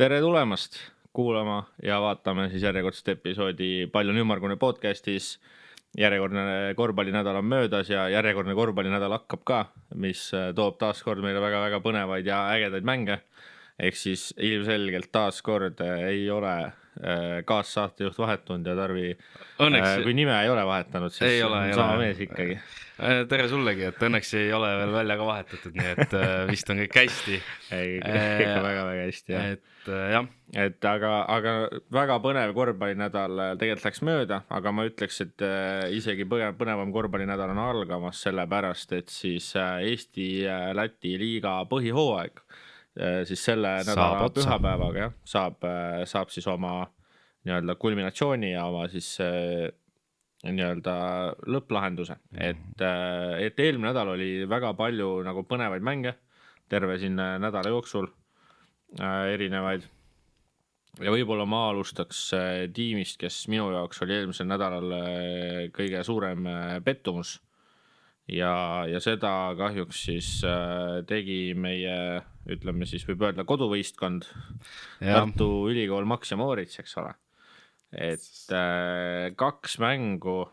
Tere tulemast kuulama ja vaatame siis järjekordset episoodi Palju on ümmargune podcastis. Järjekordne korvpallinädal on möödas ja järjekordne korvpallinädal hakkab ka, mis toob taas kord meile väga-väga põnevaid ja ägedaid mänge. Ehk siis ilmselgelt taas kord ei ole kaassaatejuht vahetunud ja Tarvi, Õnneks kui nime ei ole vahetanud, siis ei ole, sama mees ikkagi. Tere sullegi, et õnneks ei ole veel välja ka vahetatud, nii et vist on kõik hästi. Ikka väga-väga hästi, jah. Jah. Et aga väga põnev korvpallinädal tegelikult läks mööda, aga ma ütleks, et isegi põnevam korvpallinädal on algamas sellepärast, et siis Eesti-Läti liiga põhihooaeg siis selle nädala pühapäevaga saab siis oma nii-öelda kulminatsiooni ja oma siis nii-öelda lõpplahenduse. Et eelmine nädal oli väga palju nagu põnevaid mänge terve siin nädala jooksul erinevaid. Ja võib-olla ma alustaks tiimist, kes minu jaoks oli eelmisel nädalal kõige suurem pettumus. Ja seda kahjuks siis tegi meie, ütleme siis võib öelda koduvõistkond Tartu Ülikool Max ja Moritz, eks ole. Et kaks mängu,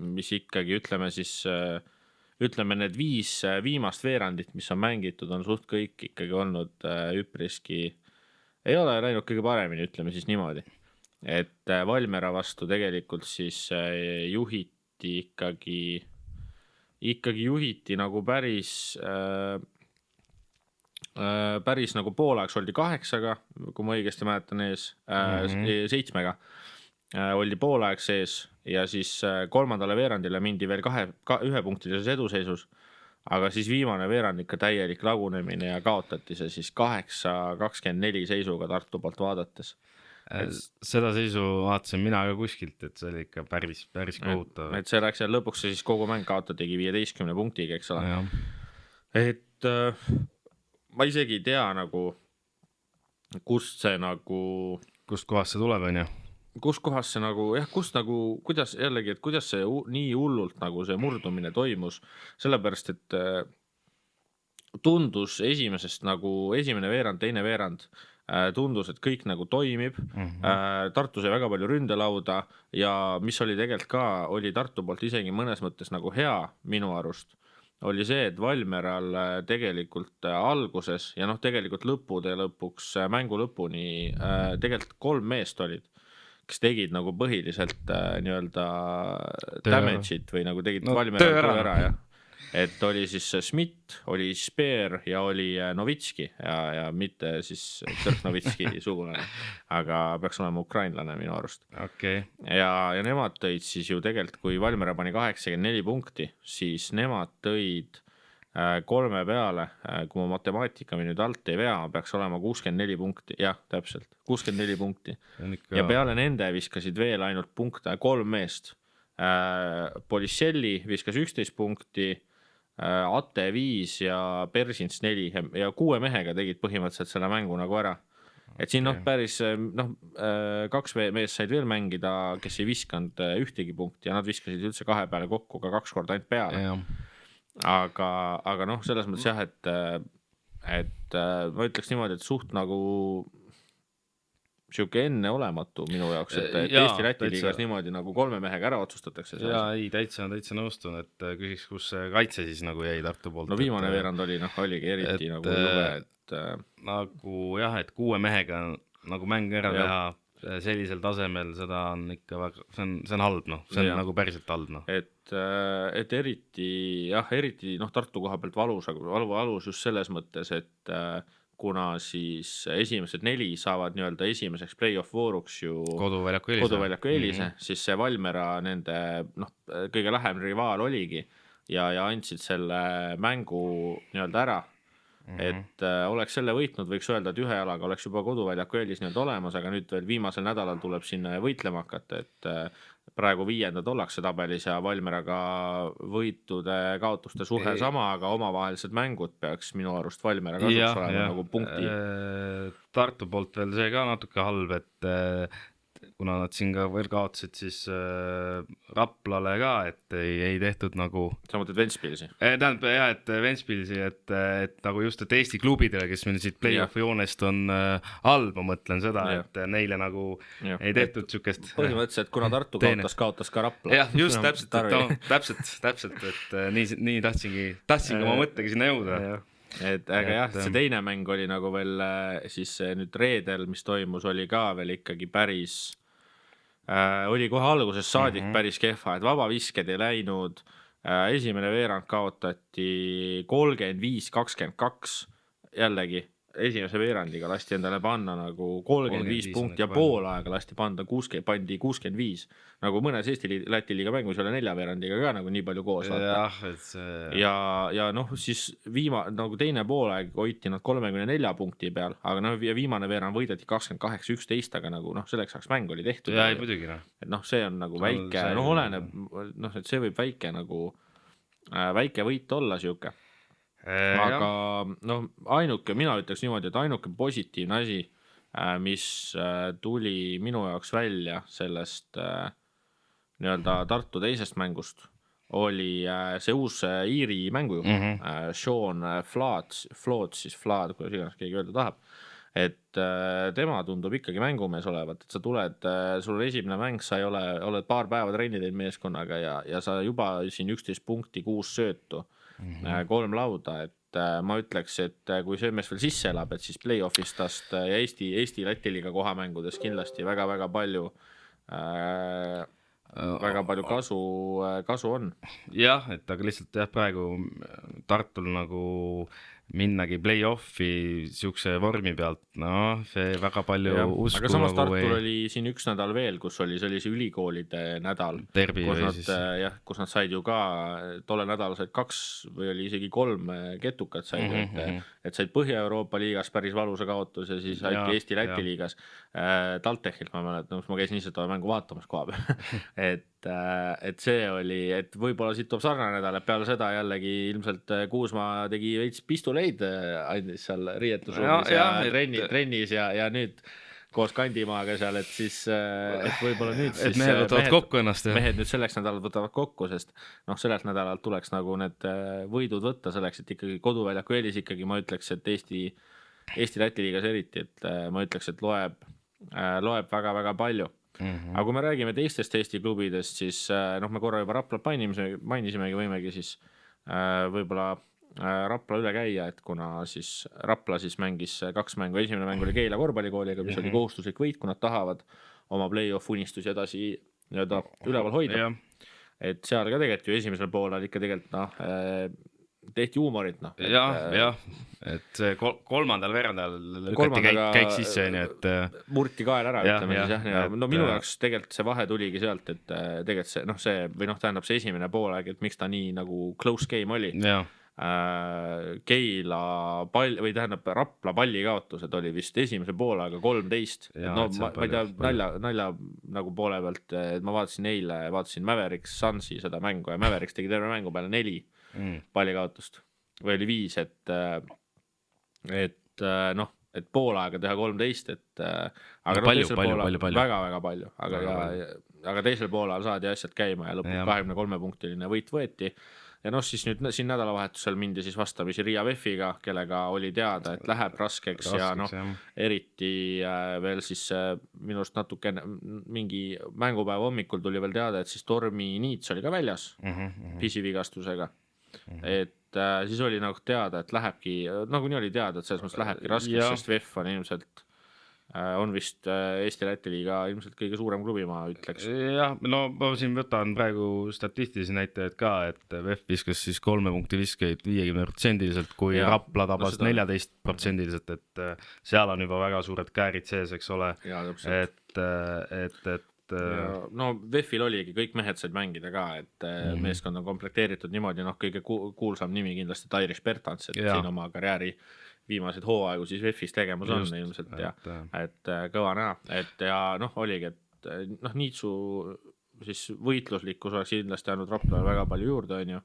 mis ikkagi ütleme need 5 viimast veerandit, mis on mängitud, on suht kõik ikkagi olnud üpriski, ei ole läinud kõige paremini, ütleme siis niimoodi. Et Valmiera vastu tegelikult siis juhiti ikkagi juhiti nagu päris nagu pooleks oldi 8-ga, kui ma õigesti mäletan ees, 7-ga oldi pooleks ees ja siis kolmandale veerandile mindi veel 1-punktilises eduseisus, aga siis viimane veerand ikka täielik lagunemine ja kaotati see siis 8-24 seisuga Tartu poolt vaadates. Seda seisu vaatasin mina ka kuskilt, et see oli ikka päris kohutav. Et see läks ja lõpuks siis kogu mäng kaotatigi 15 punktiga, eks ole. Et ma isegi ei tea nagu, kust kohast see tuleb, on ju? Kust kohast see nagu, kuidas jällegi, et kuidas see nii hullult nagu see murdumine toimus, sellepärast, et tundus esimene veerand, teine veerand, tundus, et kõik nagu toimib. Tartu sai väga palju ründelauda ja mis oli tegelikult ka, oli Tartu poolt isegi mõnes mõttes nagu hea minu arust, oli see, et Valmieral tegelikult alguses ja tegelikult lõpuks mängu lõpuni tegelikult 3 meest olid, kes tegid nagu põhiliselt nii-öelda damage'it või nagu tegid Valmieral töö ära, jah. Et oli siis Schmidt, oli Speer ja oli Novitski ja mitte siis Kirk Novitski sugulane, aga peaks olema ukrainlane minu arust. Okay. Ja nemad tõid siis ju tegelikult, kui Valmiera pani 84 punkti, siis nemad tõid 3 peale, kui ma matemaatika nüüd alt ei vea, peaks olema 64 punkti, jah, täpselt, 64 punkti. Ja peale nende viskasid veel ainult punkte 3 meest. Polisselli viskas 11 punkti, Ate 5 ja Persins 4 ja 6 mehega tegid põhimõtteliselt selle mängu nagu ära. Et siin päris 2 meest said veel mängida, kes ei viskanud ühtegi punkti ja nad viskasid üldse 2 peale kokku, ka 2 korda ainult peale. Aga selles mõttes jah, et ma ütleks niimoodi, et suht nagu siuke enne olematu minu jaoks, et Eesti-Läti liigas niimoodi nagu 3 mehega ära otsustatakse. Ei, täitsa nõustun, et küsiks, kus kaitse siis nagu jäi Tartu poolt. No viimane veerand oligi eriti nagu jube, et nagu jah, et 6 mehega nagu mäng ära teha sellisel tasemel, seda on ikka väga, see on halb, see on nagu päriselt halb. Et eriti Tartu koha pealt valus just selles mõttes, et kuna siis esimesed 4 saavad nii-öelda esimeseks play-off vooruks ju koduväljaku eelise, siis see Valmiera nende kõige lähem rivaal oligi ja andsid selle mängu nii-öelda ära. Et oleks selle võitnud, võiks öelda, et 1 jalaga oleks juba koduväljaku eelis nii-öelda olemas, aga nüüd veel viimasel nädalal tuleb sinna võitlema hakata, et praegu 5. ollakse tabelis ja Valmieraga võitude kaotuste suhe sama, aga omavahelised mängud peaks minu arust Valmiera kasuks olema nagu punkti. Tartu poolt veel see ka natuke halb, et kuna nad siin ka veel kaotasid siis Raplale ka, et ei tehtud nagu sa mõtled Ventspilsi? Tähendab jah, et Ventspilsi, et nagu just, et Eesti klubidele, kes meil siit play-off'i joonest on halb, ma mõtlen seda, et neile nagu ei tehtud sükest põhimõtteliselt, kuna Tartu kaotas ka Rapla. jah, just täpselt, et nii tahtsingi oma mõttega sinna jõuda. Et aga jah, see teine mäng oli nagu veel siis nüüd reedel, mis toimus, oli ka veel ikkagi päris, oli kohe alguses saadik päris kehva, et vabavisked ei läinud, esimene veerand kaotati 35-22, jällegi esimese veerandiga lasti endale panna nagu 35 punkti ja pool aega lasti pandi 65, nagu mõnes Eesti-Läti liiga mängus ei ole 4 veerandiga ka nagu nii palju koos. Ja noh, siis nagu teine poolaeg hoiti nad 34 punkti peal, aga noh, ja viimane veerand võideti 28-11, aga nagu noh, selleks ajaks mäng oli tehtud. Ja ei muidugi noh. Et noh, see on nagu väike, noh oleneb, noh, et see võib väike nagu, väike võit olla siuke. Aga noh, mina ütleks niimoodi, et ainuke positiivne asi, mis tuli minu jaoks välja sellest nii-öelda Tartu teisest mängust, oli see uus Iiri mängujuht, Sean Flood, kuidas iganes keegi öelda tahab, et tema tundub ikkagi mängumees olevat, et sa tuled, sul on esimene mäng, sa oled paar päeva trenni teinud meeskonnaga ja sa juba siin 11 punkti, 6 söötu, 3 lauda, et ma ütleks, et kui see mees veel sisse elab, et siis play-off'ist tast ja Eesti Läti koha mängudes kindlasti väga-väga palju kasu on. Jah, et aga lihtsalt jah, praegu Tartul nagu minnagi play-off'i siukse vormi pealt, noh, see väga palju usku. Aga samas nagu Tartul oli siin üks nädal veel, kus oli see ülikoolide nädal, Derbi kus nad said ju ka, tolle nädal said 2 või oli isegi 3 ketukat said, et said Põhja-Euroopa liigas päris valusa kaotus ja siis said Eesti-Läti liigas Taltechilt, ma mäletan, ma käisin ise seda mängu vaatamas koha peal, et see oli, et võib-olla siit tuleb sarnane nädal, et peale seda jällegi ilmselt Kuusmaa tegi veits pistuleid, andis seal riietusruumis ja trennis ja nüüd koos Kandimaaga seal, et siis et võib-olla nüüd siis mehed võtavad kokku ennast. Mehed nüüd selleks nädalalt võtavad kokku, sest noh, selleks nädalalt tuleks nagu need võidud võtta selleks, et ikkagi koduväljaku eelis ikkagi ma ütleks, et Eesti-Läti liigas eriti, et ma ütleks, et loeb väga-väga palju. Aga kui me räägime teistest Eesti klubidest, siis noh, me korra juba Rapla mainisimegi, võimegi siis võib-olla Rapla üle käia, et kuna siis Rapla siis mängis 2 mängu, esimene mäng oli Keila korvpallikooliga, mis oli kohustuslik võit, kui nad tahavad oma play-off unistusi edasi nii-öelda üleval hoida. Et seal ka tegelikult ju esimesel poolel ikka tegelikult noh, tehti huumorit noh. Jah, et see kolmandal verandal lükati käik sisse, et murti kael ära, ütleme siis jah. No minu jaoks tegelikult see vahe tuligi sealt, et tegelikult see, noh see, või noh tähendab see esimene poolaeg, et miks ta nii nagu close game oli. Keila pall, või tähendab Rapla pallikaotused oli vist esimese poolaega 13. No ma ei tea, nalja nagu poole pealt, et ma vaatasin Mavericks Sunsi seda mängu ja Mavericks tegi terve mängu peale 4 pallikaotust või oli 5, et noh, et poolaega teha 13, et aga teisel poolal väga-väga palju, aga teisel poolal saadi asjad käima ja lõpuks 23-punktiline võit võeti. Ja noh, siis nüüd siin nädalavahetusel mindi siis vastamisi Riia VEF-iga, kellega oli teada, et läheb raskeks ja noh, eriti veel siis minust natuke mingi mängupäeva hommikul tuli veel teada, et siis Tormi Niits oli ka väljas pisivigastusega. Et siis oli nagu teada, et lähebki, nagu nii oli teada, et selles mõttes lähebki raskeks, sest VEF on ilmselt on vist Eesti-Läti liiga ilmselt kõige suurem klubi, ma ütleks. Jah, no ma siin võtan praegu statistilisi näitajaid ka, et VEF viskas siis 3 punkti viskeid 50%, kui Rapla tabas 14%, et seal on juba väga suured käärid sees, eks ole. No VEF-il oligi, kõik mehed said mängida ka, et meeskond on komplekteeritud niimoodi, noh kõige kuulsam nimi kindlasti Irish Bertans, et siin oma karjääri viimased hooaegu siis VEF-is tegemas on ilmselt ja et kõva näha, et ja noh oligi, et noh Niitsu siis võitluslikkus oleks kindlasti andnud Raplale väga palju juurde, on ju.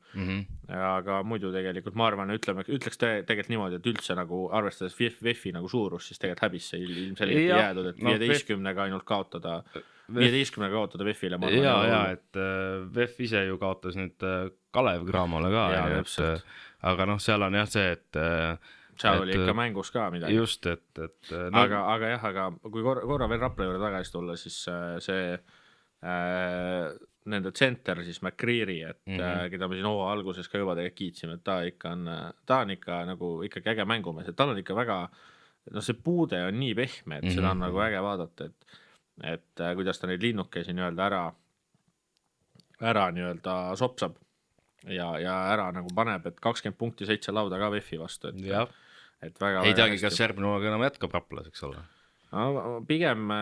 Aga muidu tegelikult ma arvan, ütleks tegelikult niimoodi, et üldse nagu arvestades VEF-i nagu suurus, siis tegelikult häbisse ilmselgelt ei jäädud, et 15-ga ainult kaotada 15-ga kaotada VEF-ile. Ja, et VEF ise ju kaotas nüüd Kalev Cramole ka, aga noh, seal on jah see, et seal oli ikka mängus ka midagi. Just, et no, aga kui korra veel Rapla juurde tagasi tulla, siis see nende tsenter siis McCreary, et keda me siin hooaja alguses ka juba tegelikult kiitsime, et ta on ikka nagu ikkagi äge mängumees, et tal on ikka väga, no see puude on nii pehme, et seda on nagu äge vaadata, et kuidas ta neid linnukesi nii-öelda ära nii-öelda sopsab ja ära nagu paneb, et 20 punkti 7 lauda ka VEF-i vastu, et väga ei teagi, kas järgmine hooaeg enam jätkab Raplas, eks ole. No, pigem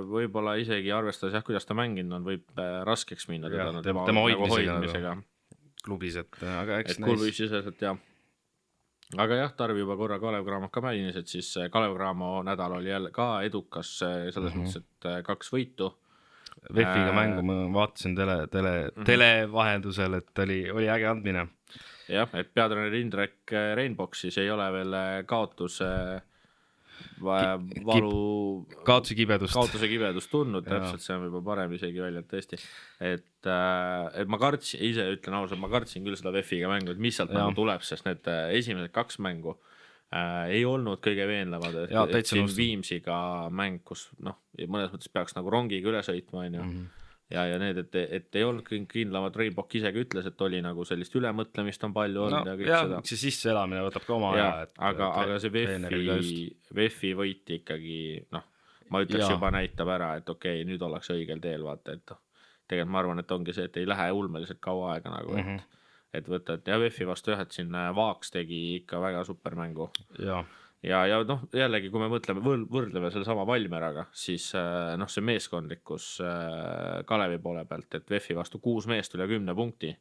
võib-olla isegi arvestades kuidas ta mänginud on, võib raskeks minna tema hoidmisega klubis, aga eks klubis siseselt jah. Aga jah, Tarvi juba korra Kalev Cramo ka mäinis, et siis Kalev Cramo nädal oli jälle ka edukas selles mõttes, et 2 võitu. VEF-iga mängu ma vaatasin televahendusel, et oli äge andmine. Jah, et peatreener Indrek Rainboxis ei ole veel kaotuse kibedust tundnud, täpselt see on juba parem isegi välja, et tõesti, et ma kartsin, ise ütlen ausalt, ma kartsin küll seda VEF-iga mängu, et mis sealt nagu tuleb, sest need esimesed 2 mängu ei olnud kõige veenlevad, et siin Viimsiga mäng, kus mõnes mõttes peaks nagu rongiga üle sõitma, on ju. Ja need, et ei olnud kindlamad, Reibok isegi ütles, et oli nagu sellist ülemõtlemist on palju olnud ja kõik seda. See sisse elamine võtab ka oma aja. Aga see VEF-i võiti ikkagi, ma ütleks juba näitab ära, et okei, nüüd ollakse õigel teel, vaata, et tegelikult ma arvan, et ongi see, et ei lähe ulmeliselt kaua aega nagu, et võtta, et VEF-i vastu et siin Vaaks tegi ikka väga super mängu. Ja jällegi, kui me võrdleme selle sama Valmeraga, siis see meeskondlikkus Kalevi poole pealt, et VEF-i vastu 6 meest üle 10 punkti,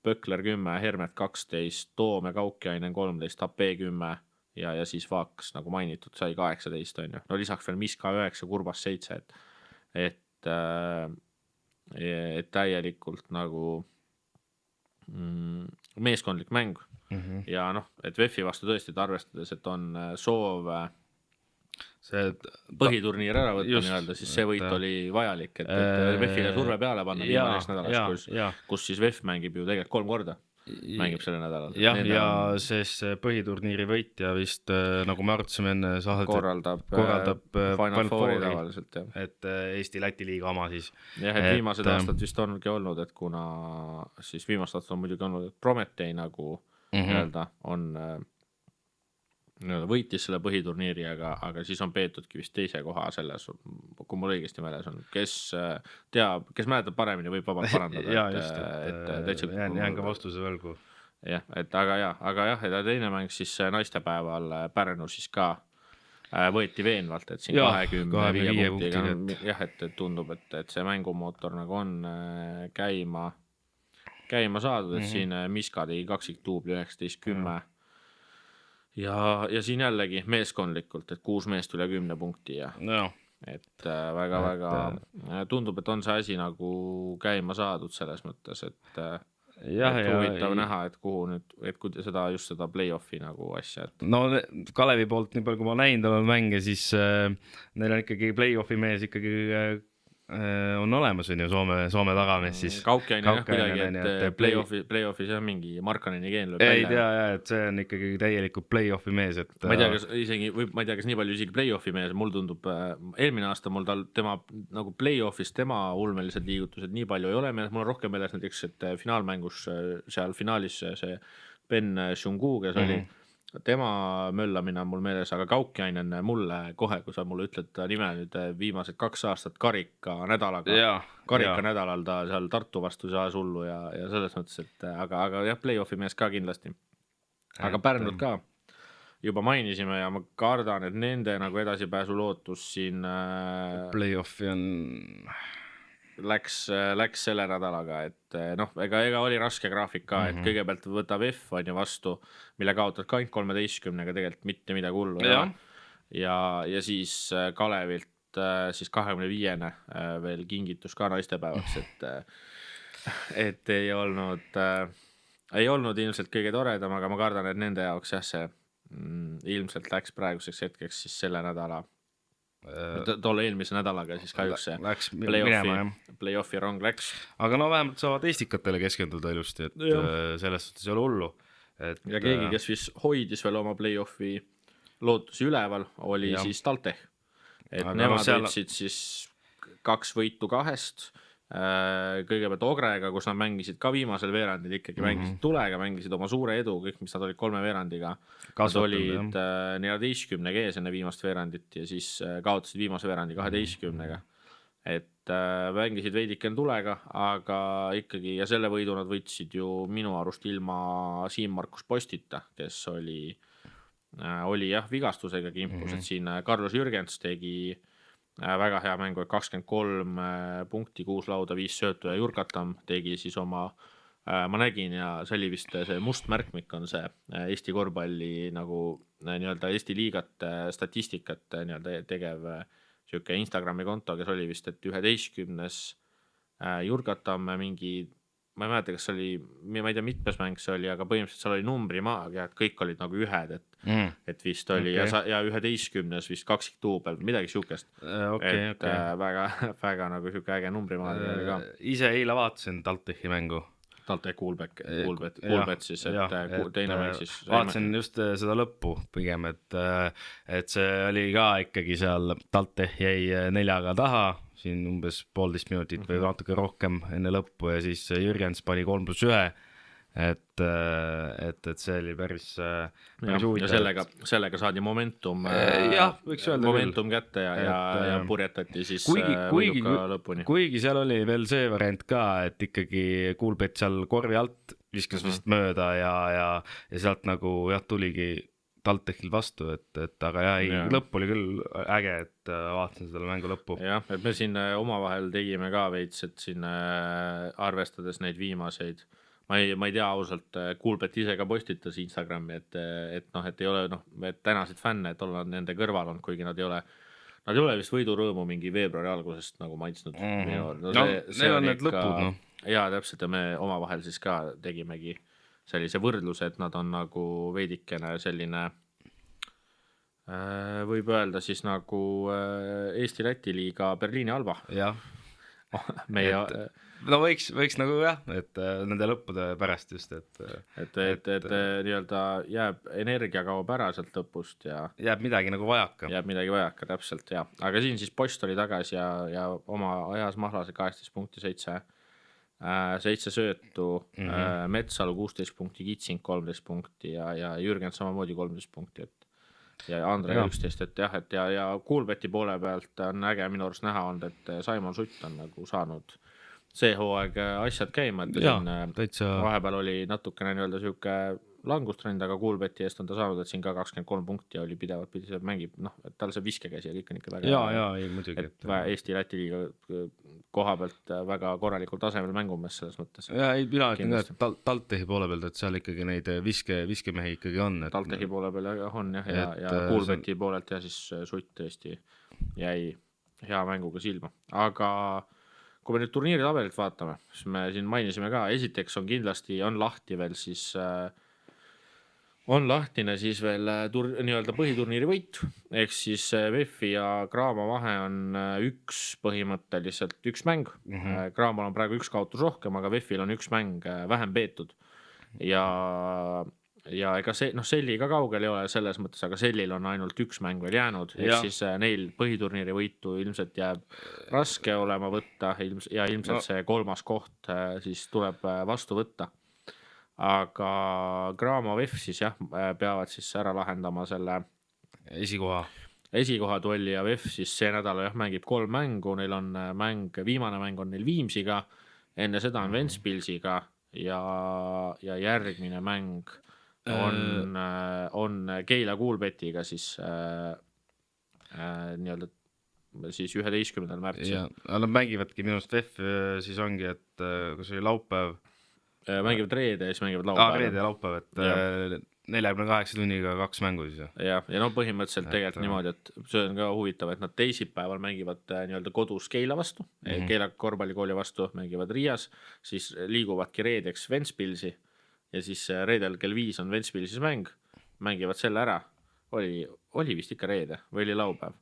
Pökler 10, Hermet 12, Toom ja Kaukjainen 13, AP 10 ja siis Vaaks, nagu mainitud, sai 18, on ju. No lisaks veel Miska 9, Kurbas 7, et täielikult nagu meeskondlik mäng. Ja et VEF-i vastu tõesti arvestades, et on soov põhiturniir ära võtta nii-öelda, siis see võit oli vajalik, et VEF-ile surve peale panna viimanes nädalas, kus siis VEF mängib ju tegelikult 3 korda, mängib selle nädalal. Ja siis põhiturniiri võitja vist, nagu me arutasime enne saadet, korraldab Final Fouri tavaliselt, et Eesti-Läti liiga oma siis. Jah, et viimased aastad vist ongi olnud, et kuna siis viimased aastad on muidugi olnud, et Prometei nagu on võitis selle põhiturniiri, aga siis on peetudki vist teise koha selles, kui mul õigesti meeles on, kes mäletab paremini, võib vabalt parandada. Jään ka vastuse võlgu. Jah, aga jah, ja teine mäng siis naistepäeval Pärnu siis ka võeti veenvalt, et siin 25 punktiga, jah, et tundub, et see mängumootor nagu on käima saadud, et siin Miska tegi 2 duubli 19-10 ja siin jällegi meeskondlikult, et 6 meest üle 10 punkti ja et väga tundub, et on see asi nagu käima saadud selles mõttes, et huvitav näha, et kuhu nüüd, et seda play-offi nagu asja. No Kalevi poolt, nii palju kui ma näinud olen mänge, siis neil on ikkagi play-offi mees ikkagi on olemas, on ju, Soome tagamees siis. Kaukjainen kuidagi, et play-offis jah mingi Markaneni geen lööb välja. Ei tea, et see on ikkagi täielikult play-offi mees, et ma ei tea, kas nii palju isegi play-offi mees, mul tundub, eelmine aasta mul tema nagu play-offis tema ulmelised liigutused nii palju ei ole meeles, mul on rohkem meeles näiteks, et finaalmängus seal finaalis see Ben Shungu, kes oli tema möllamine on mul meeles, aga Kaukjainen mulle kohe, kui sa mulle ütled nime nüüd viimased 2 aastat karika nädalal ta seal Tartu vastu saas hullu ja selles mõttes, et aga jah, play-offi mees ka kindlasti. Aga Pärnud ka juba mainisime ja ma kardan, et nende nagu edasipääsu lootus siin play-offi on läks selle nädalaga, et ega oli raske graafik ka, et kõigepealt võtab VEF on ju vastu, mille kaotad ka ainult 13-ga tegelikult mitte midagi hullu ja siis Kalevilt siis 25-ne veel kingitus ka naistepäevaks, et ei olnud ilmselt kõige toredam, aga ma kardan, et nende jaoks jah, see ilmselt läks praeguseks hetkeks siis selle nädala tolle eelmise nädalaga siis kahjuks see play-offi rong läks. Aga no vähemalt saavad eestikatele keskenduda ilusti, et selles suhtes ei ole hullu. Ja keegi, kes vist hoidis veel oma play-offi lootusi üleval, oli siis TalTech. Et aga nemad võtsid siis 2 võitu 2. Kõigepealt Ogrega, kus nad mängisid ka viimasel veerandil, ikkagi mängisid tulega, mängisid oma suure edu, kõik, mis nad olid 3 veerandiga. Nad olid 14 ees enne viimast veerandit ja siis kaotasid viimase veerandi 12-ga. Et mängisid veidiken tulega, aga ikkagi, ja selle võidu nad võtsid ju minu arust ilma Siim-Markus Postita, kes oli jah vigastusega kimpus, et siin Carlos Jürgens tegi väga hea mängu, 23 punkti, 6 lauda, 5 söötu ja Jurkatam tegi siis oma, ma nägin ja see oli vist see must märkmik on see Eesti korvpalli nagu nii-öelda Eesti liigat statistikat nii-öelda tegev siuke Instagrami konto, kes oli vist, et 11 Jurkatam mingi, ma ei mäleta, kas see oli, ma ei tea, mitmes mäng see oli, aga põhimõtteliselt seal oli numbrimaagia, et kõik olid nagu ühed, et vist oli ja 11 vist kaksikduubel, midagi siukest. Väga nagu siuke äge numbrimaagia oli ka. Ise eile vaatasin TalTechi mängu. TalTech Kuulbet siis, et teine mäng siis. Vaatasin just seda lõppu pigem, et see oli ka ikkagi seal, TalTech jäi 4 taha, siin umbes 1,5 minutit või natuke rohkem enne lõppu ja siis Jürgens pani 3+1, et see oli päris huvitav. Ja sellega saadi momentum kätte ja purjetati siis võiduka lõpuni. Kuigi seal oli veel see variant ka, et ikkagi Kuulbet seal korvi alt viskas vist mööda ja sealt nagu tuligi TalTechil vastu, et aga lõpp oli küll äge, et vaatasin selle mängu lõppu. Jah, et me siin omavahel tegime ka veits, et siin arvestades neid viimaseid, ma ei tea ausalt, Kuulbet ise ka postitas Instagrami, et ei ole et tänasid fänne, et olla nende kõrval on, kuigi nad ei ole vist võidurõõmu mingi veebruari algusest nagu maitsnud. Need on need lõpud, Jaa, täpselt, ja me omavahel siis ka tegimegi sellise võrdluse, et nad on nagu veidikene selline, võib öelda siis nagu Eesti-Läti liiga Berliini Alba. Jah. No võiks nagu jah, et nende lõppude pärast just, et nii-öelda jääb energia kaob ära sealt lõpust ja jääb midagi nagu vajaka. Jääb midagi vajaka, täpselt, jah. Aga siin siis Post oli tagasi ja oma ajas mahlase 18 punkti 7 söötu, Metsalu 16 punkti, Kitsing 13 punkti ja Jürgen samamoodi 13 punkti, ja Andre 11, et jah, ja Kuulbeti poole pealt on äge minu arust näha olnud, et Saimon Sutt on nagu saanud see hooaeg asjad käima, et vahepeal oli natukene nii-öelda siuke langustrend, aga Kuulbeti eest on ta saanud, et siin ka 23 punkti oli pidevalt mängib, et tal see viskekäsi ja kõik on ikka väga muidugi, et Eesti-Läti liiga koha pealt väga korralikul tasemel mängumees selles mõttes. Ja mina ütlen ka, et TalTechi poole pealt, et seal ikkagi neid viskemehi ikkagi on. TalTechi poole peal on jah, ja Kuulbeti poolelt ja siis Sutt tõesti jäi hea mänguga silma, aga kui me nüüd turniiri tabelit vaatame, siis me siin mainisime ka, esiteks on lahti veel siis on lahtine siis veel nii-öelda põhiturniiri võit, ehk siis VEF-i ja Graamo vahe on põhimõtteliselt üks mäng. Graamal on praegu 1 kaotus rohkem, aga VEF-il on 1 mäng vähem peetud. Ja ega Selli ka kaugel ei ole selles mõttes, aga Sellil on ainult 1 mäng veel jäänud, ehk siis neil põhiturniiri võitu ilmselt jääb raske olema võtta ja ilmselt see 3. koht siis tuleb vastu võtta. Aga Graamo VEF siis jah, peavad siis ära lahendama selle esikoha duelli ja VEF siis see nädal jah mängib 3 mängu, neil on viimane mäng on neil Viimsiga, enne seda on Ventspilsiga ja järgmine mäng on Keila Kuulbetiga siis nii-öelda siis 11. märtsil. Ja nad mängivadki minust VEF siis ongi, et kus oli laupäev, mängivad reede ja siis mängivad laupäev. Reede ja laupäev, et 48 tunniga 2 mängu siis. Ja no põhimõtteliselt tegelikult niimoodi, et see on ka huvitav, et nad teisipäeval mängivad nii-öelda kodus Keila vastu, Keila korvpallikooli vastu mängivad Riias, siis liiguvadki reedeks Ventspilsi ja siis reedel kell 5 on Ventspilsis mängivad selle ära, oli vist ikka reede või oli laupäev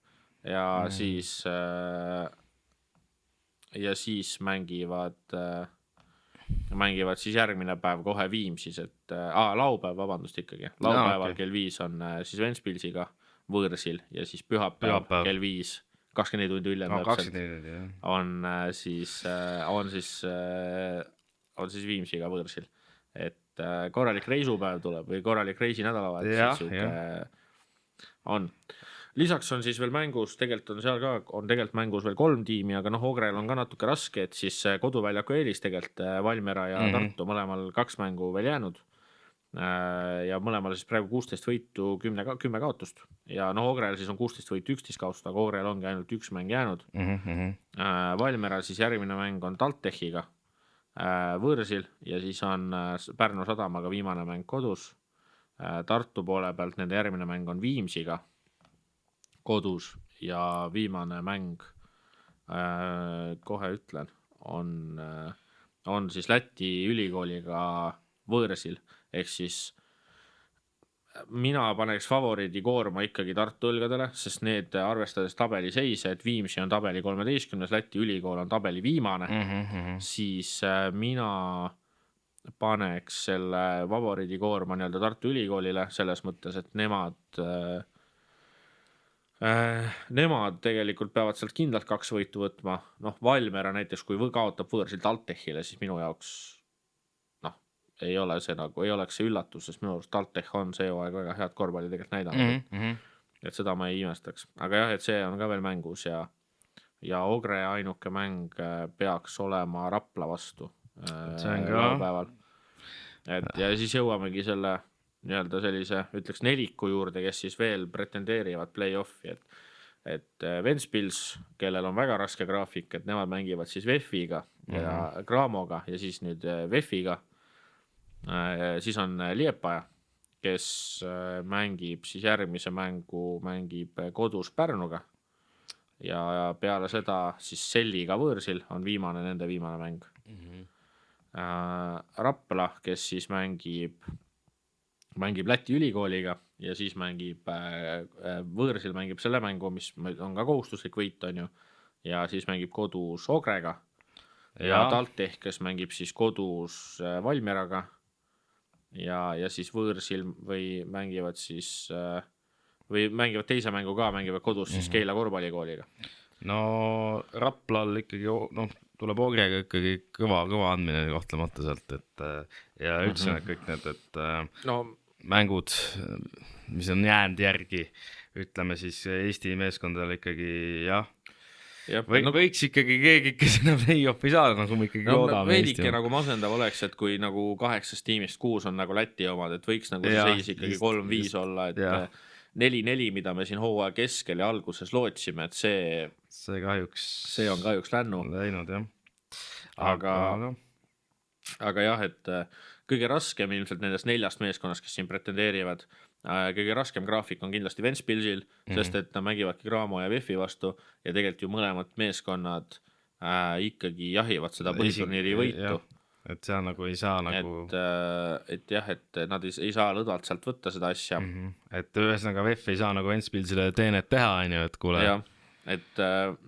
ja siis mängivad siis järgmine päev kohe Viimsis, et laupäev, vabandust ikkagi. Laupäeval kell 5 on siis Ventspilsiga võõrsil ja siis pühapäev kell 5, 24 tundi hiljem on siis Viimsiga võõrsil. Et korralik reisupäev tuleb või korralik reisinädalavahetus on. Lisaks on siis veel mängus, tegelikult on seal ka, on tegelikult mängus veel 3 tiimi, aga Ogrel on ka natuke raske, et siis koduväljaku eelis tegelikult Valmiera ja Tartu mõlemal 2 mängu veel jäänud. Ja mõlemal siis praegu 16 võitu, 10 kaotust. Ja Ogrel siis on 16 võitu, 11 kaotust, aga Ogrel ongi ainult 1 mäng jäänud. Valmiera siis järgmine mäng on TalTechiga võõrsil ja siis on Pärnu Sadamaga viimane mäng kodus. Tartu poole pealt nende järgmine mäng on Viimsiga kodus ja viimane mäng, kohe ütlen, on siis Läti ülikooliga võõrsil, ehk siis mina paneks favoriidi koorma ikkagi Tartu õlgadele, sest need arvestades tabeli seise, et Viimsi on tabeli 13, Läti ülikool on tabeli viimane, siis mina paneks selle favoriidi koorma nii-öelda Tartu ülikoolile selles mõttes, et nemad tegelikult peavad sealt kindlalt 2 võitu võtma. Valmiera näiteks, kui kaotab võõrsil TalTechile, siis minu jaoks ei ole see ei oleks see üllatus, sest minu arust TalTech on see hooaeg väga head korvpalli tegelikult näidanud. Et seda ma ei imestaks. Aga jah, et see on ka veel mängus ja Ogre ainuke mäng peaks olema Rapla vastu laupäeval. Ja siis jõuamegi selle nii-öelda sellise, ütleks neliku juurde, kes siis veel pretendeerivad play-offi, et Ventspils, kellel on väga raske graafik, et nemad mängivad siis VEF-iga ja Graamoga ja siis nüüd VEF-iga. Siis on Liepaja, kes mängib siis järgmise mängu, mängib kodus Pärnuga ja peale seda siis Selliga võõrsil on nende viimane mäng. Rapla, kes siis mängib Läti ülikooliga ja siis mängib võõrsil mängib selle mängu, mis on ka kohustuslik võit, on ju, ja siis mängib kodus Ogrega ja TalTech, kes mängib siis kodus Valmieraga ja siis võõrsil või mängivad siis või mängivad teise mängu ka, mängivad kodus siis Keila korvpallikooliga. No Raplal ikkagi, tuleb Ogrega ikkagi kõva andmine kohtlemata sealt, et ja üldse kõik need, et mängud, mis on jäänud järgi, ütleme siis Eesti meeskondadel ikkagi, võiks ikkagi keegi, kes enam play-offi saada, nagu me ikkagi loodame. Veidike nagu masendav oleks, et kui nagu 8 tiimist 6 on nagu Läti omad, et võiks nagu seis ikkagi 3-5 olla, et 4-4, mida me siin hooaja keskel ja alguses lootsime, et see on kahjuks läinud, jah. Aga jah, et kõige raskem ilmselt nendest 4 meeskonnast, kes siin pretendeerivad, kõige raskem graafik on kindlasti Ventspilsil, sest et nad mängivadki Graamo ja VEF-i vastu ja tegelikult ju mõlemad meeskonnad ikkagi jahivad seda põhiturniiri võitu. Et see nagu ei saa nagu... Et jah, et nad ei saa lõdvalt sealt võtta seda asja. Et ühesõnaga VEF ei saa nagu Ventspilsile teenet teha, et kuule... Ja, et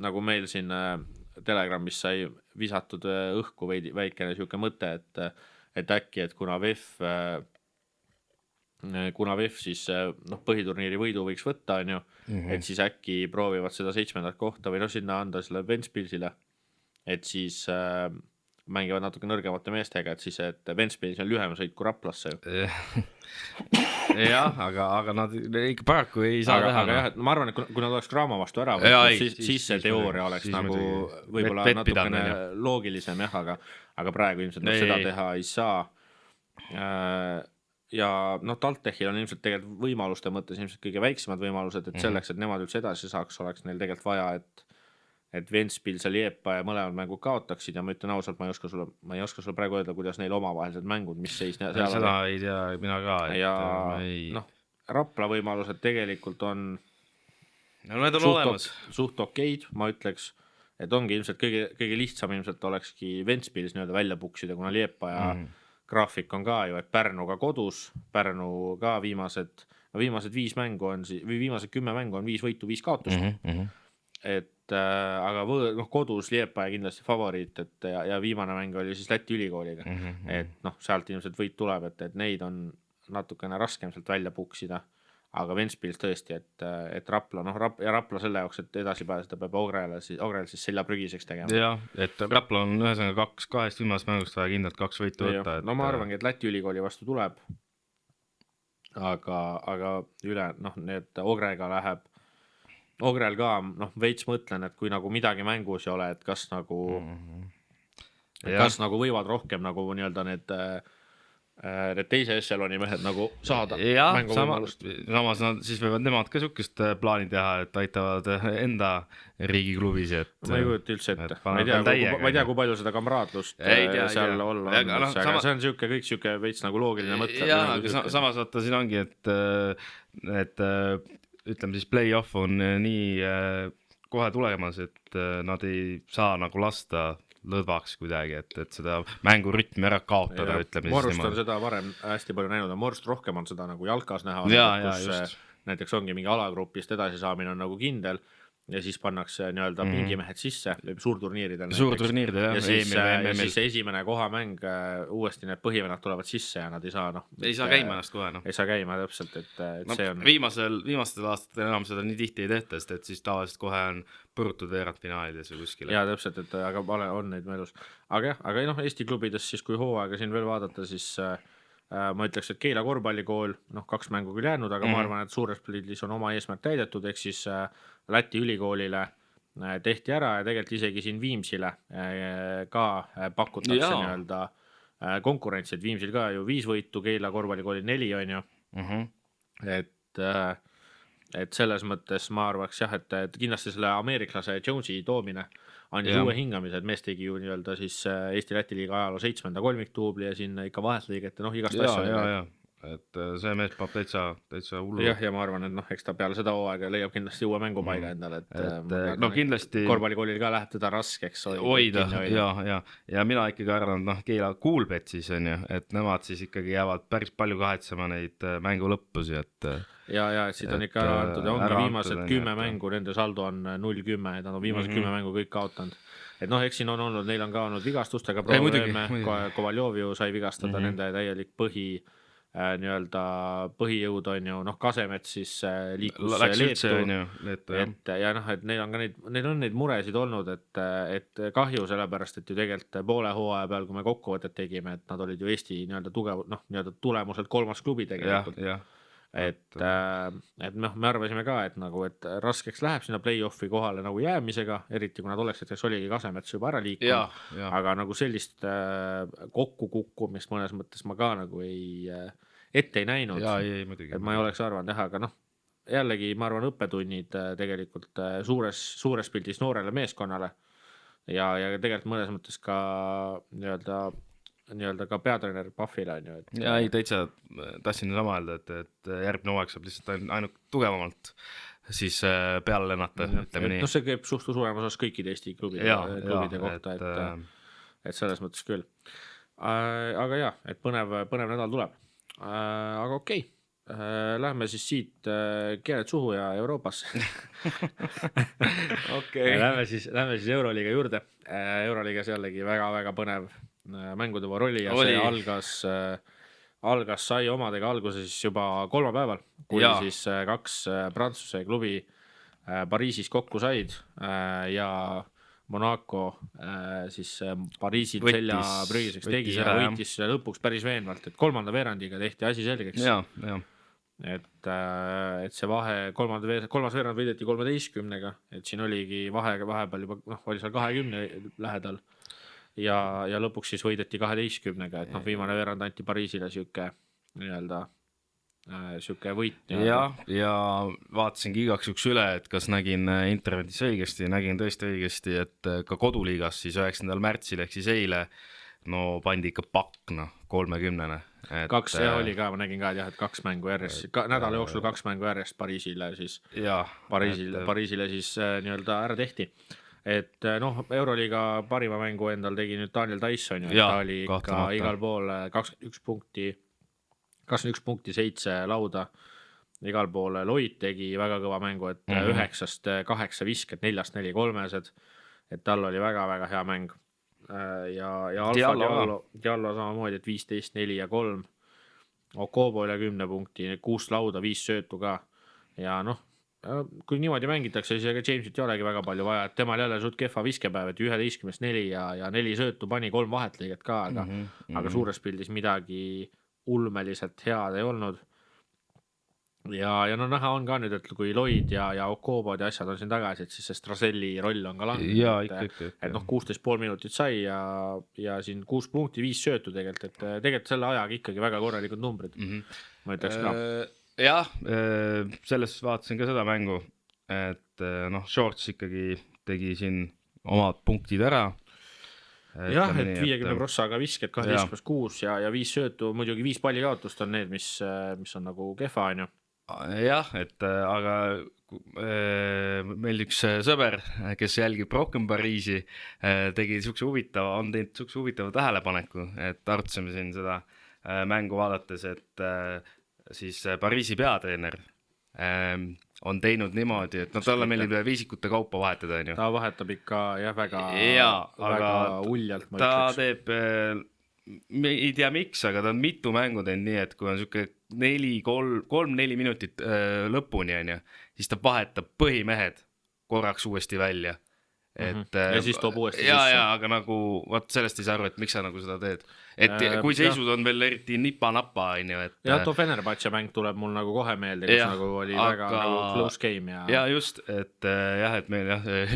nagu meil siin Telegramis sai visatud õhku väikene siuke mõte, et äkki, et kuna VEF siis põhiturniiri võidu võiks võtta, on ju, et siis äkki proovivad seda 7. kohta või sinna anda selle Ventspilsile, et siis mängivad natuke nõrgemate meestega, et siis, et Ventspils on lühem sõit kui Raplasse. Jah, aga nad ikka paraku ei saa teha. Aga jah, et ma arvan, et kui nad oleks Graamo vastu ära võtnud, siis see teooria oleks nagu võib-olla natukene loogilisem, jah, aga praegu ilmselt seda teha ei saa. Ja TalTechil on ilmselt tegelikult võimaluste mõttes ilmselt kõige väiksemad võimalused, et selleks, et nemad üldse edasi saaks, oleks neil tegelikult vaja, et Ventspils ja Liepaja mõlemad mängud kaotaksid ja ma ütlen ausalt, ma ei oska sulle praegu öelda, kuidas neil omavahelised mängud, mis seis seal seda ei tea mina ka, et ja ei... Rapla võimalused tegelikult on no need on olemas. Suht okeid, ma ütleks, et ongi ilmselt kõige lihtsam ilmselt olekski Ventspils nii-öelda välja puksida, kuna Liepaja graafik on ka ju, et Pärnuga kodus, Pärnu ka viimased 5 mängu on või viimased 10 mängu on 5 võitu, 5 kaotust. Et aga kodus Liepaja kindlasti favoriit, et ja viimane mäng oli siis Läti ülikooliga. Et sealt ilmselt võit tuleb, et neid on natukene raskem sealt välja puksida, aga Ventspils tõesti, et Rapla, ja Rapla selle jaoks, et edasi pääseda peab Ogrel siis selja prügiseks tegema. Jah, et Rapla on ühesõnaga 2 viimast mängust vaja kindlalt 2 võitu võtta. No ma arvangi, et Läti ülikooli vastu tuleb, aga üle, need Ogrega läheb, Ogrel ka, veits mõtlen, et kui nagu midagi mängus ei ole, et kas nagu võivad rohkem nagu nii-öelda need teise ešeloni mehed nagu saada mänguvõimalust. Samas siis võivad nemad ka sukest plaani teha, et aitavad enda riigiklubis. Ma ei kujuta üldse ette. Ma ei tea, kui palju seda kamraadlust seal olla on. Aga see on kõik siuke veits nagu loogiline mõtle. Jaa, aga samas vaata siin ongi, et ütleme siis play-off on nii kohe tulemas, et nad ei saa nagu lasta lõdvaks kuidagi, et seda mängurütmi ära kaotada, ütleme. Morust on seda varem hästi palju näinud, Morust rohkem on seda nagu jalkas näha, kus näiteks ongi mingi alagrupist edasi saamine on nagu kindel ja siis pannakse nii-öelda pingimehed sisse suurturniiridel. Suurturniiridel, jah. Ja siis esimene kohamäng uuesti need põhivennad tulevad sisse ja nad ei saa, ei saa käima ennast kohe, Ei saa käima täpselt, et see on. Viimastel aastatel enam seda nii tihti ei tehta, sest et siis tavaliselt kohe on põrutud veerandfinaalides või kuskil. Jaa, täpselt, et aga on neid meelus. Aga Eesti klubides siis, kui hooaega siin veel vaadata, siis ma ütleks, et Keila korvpallikool, 2 mängu küll jäänud, aga ma arvan, et suures pildis on oma eesmärk täidetud, ehk siis Läti ülikoolile tehti ära ja tegelikult isegi siin Viimsile ka pakutakse nii-öelda konkurentsi, et Viimsil ka ju 5 võitu, Keila korvpallikooli 4 on ju. Et selles mõttes ma arvaks jah, et kindlasti selle ameeriklase Jonesi toomine andis uue hingamise, et mees tegi ju nii-öelda siis Eesti-Läti liiga ajaloo 7. kolmiktuubli ja siin ikka vahetlõiget ja igast asja. Et see mees peab täitsa hullu. Ja ma arvan, et eks ta peale seda hooaega leiab kindlasti uue mängupaiga endale, et kindlasti korvpallikoolil ka läheb teda raskeks hoida. Ja mina ikkagi arvan, Keila Kuulbet siis on ju, et nemad siis ikkagi jäävad päris palju kahetsema neid mängu lõppusi, et ja siit on ikka ära antud ja ongi viimased 10 mängu, nende saldo on 0-10, et nad on viimased 10 mängu kõik kaotanud. Et eks siin on olnud, neil on ka olnud vigastustega probleeme, Kovaljov sai vigastada nende täielik nii-öelda põhijõud on ju, Kasemets siis liikus Leetu, et neil on ka neid muresid olnud, et kahju sellepärast, et ju tegelikult poole hooaja peal, kui me kokkuvõtet tegime, et nad olid ju Eesti nii-öelda tugev, nii-öelda tulemuselt 3. klubi tegelikult. Et me arvasime ka, et raskeks läheb sinna play-offi kohale nagu jäämisega, eriti kui nad oleks, et oligi Kasemets juba ära liikunud, aga nagu sellist kokkukukkumist mõnes mõttes ma ka nagu ette ei näinud, et ma ei oleks arvanud teha, aga jällegi ma arvan õppetunnid tegelikult suures pildis noorele meeskonnale ja tegelikult mõnes mõttes ka nii-öelda ka peatreener Puffile on ju. Ja ei, täitsa tahtsin sama öelda, et järgmine hooaeg saab lihtsalt ainult tugevamalt siis peale lennata, ütleme nii. See käib suhtu suuremas osas kõikide Eesti klubide kohta, et selles mõttes küll. Aga jah, et põnev nädal tuleb. Aga okei. Lähme siis siit keeled suhu ja Euroopasse. Lähme siis Euroliiga juurde. Euroliigas jällegi väga-väga põnev mängude voor oli ja see algas sai omadega alguse siis juba kolmapäeval, kui siis 2 Prantsuse klubi Pariisis kokku said ja Monaco siis Pariisil selja prügiseks tegi ja võitis lõpuks päris veenvalt, et 3. veerandiga tehti asi selgeks. Et see vahe kolmas veerand võideti 13-ga, et siin oligi vahepeal juba oli seal 20 lähedal ja lõpuks siis võideti 12-ga, et viimane veerand anti Pariisile siuke nii-öelda siuke võit. Ja vaatasingi igaks juks üle, et kas nägin internetis õigesti, nägin tõesti õigesti, et ka koduliigas siis 9. märtsil ehk siis eile pandi ikka pakk 30-ne. Kaks oli ka, ma nägin ka, et 2 mängu järjest, nädala jooksul 2 mängu järjest Pariisile siis nii-öelda ära tehti. Et Euroliiga parima mängu endal tegi nüüd Daniel Tyson ja ta oli ikka igal pool 21 punkti 7 lauda igal pool. Lloyd tegi väga kõva mängu, et 9-st 8 visket, 4-st 4 kolmesed, et tal oli väga-väga hea mäng. Ja Alfa Diallo samamoodi, et 15, 4 ja 3. Okobo üle 10 punkti, 6 lauda, 5 söötu ka. Ja kui niimoodi mängitakse, siis ega Jamesit ei olegi väga palju vaja, et temal jälle suht kehva viskepäev, et 11-st 4 ja 4 söötu pani, 3 vahetlõiget ka, aga suures pildis midagi ulmeliselt head ei olnud. Ja näha on ka nüüd, et kui Lloyd ja Okobod ja asjad on siin tagasi, et siis see Straselli roll on ka langenud. Et 16,5 minutit sai ja siin 6 punkti, 5 söötu tegelikult, et tegelikult selle ajaga ikkagi väga korralikud numbrid. Ma ütleks ka. Jah, selles vaatasin ka seda mängu, et Shorts ikkagi tegi siin omad punktid ära. Jah, et 50 prossaga visked 12+6 ja 5 söötu, muidugi 5 pallikaotust on need, mis on nagu kehva, on ju. Jah, et aga meil üks sõber, kes jälgib rohkem Pariisi, tegi on teinud sukse huvitava tähelepaneku, et arutasime siin seda mängu vaadates, et siis Pariisi peatreener on teinud niimoodi, et talle meeldib viisikute kaupa vahetada, on ju. Ta vahetab ikka väga uljalt, ma ta ütleks. teeb, ei tea miks, aga ta on mitu mängu teinud nii, et kui on siuke 3-4 minutit lõpuni, on ju, siis ta vahetab põhimehed korraks uuesti välja. Ja siis toob uuesti sisse. Aga nagu, sellest ei saa aru, et miks sa nagu seda teed. Et kui seisud on veel eriti nipa-napa, on ju. Ja too Fenerbahce mäng tuleb mul nagu kohe meelde, kus nagu oli väga nagu close game. Ja just, et et meil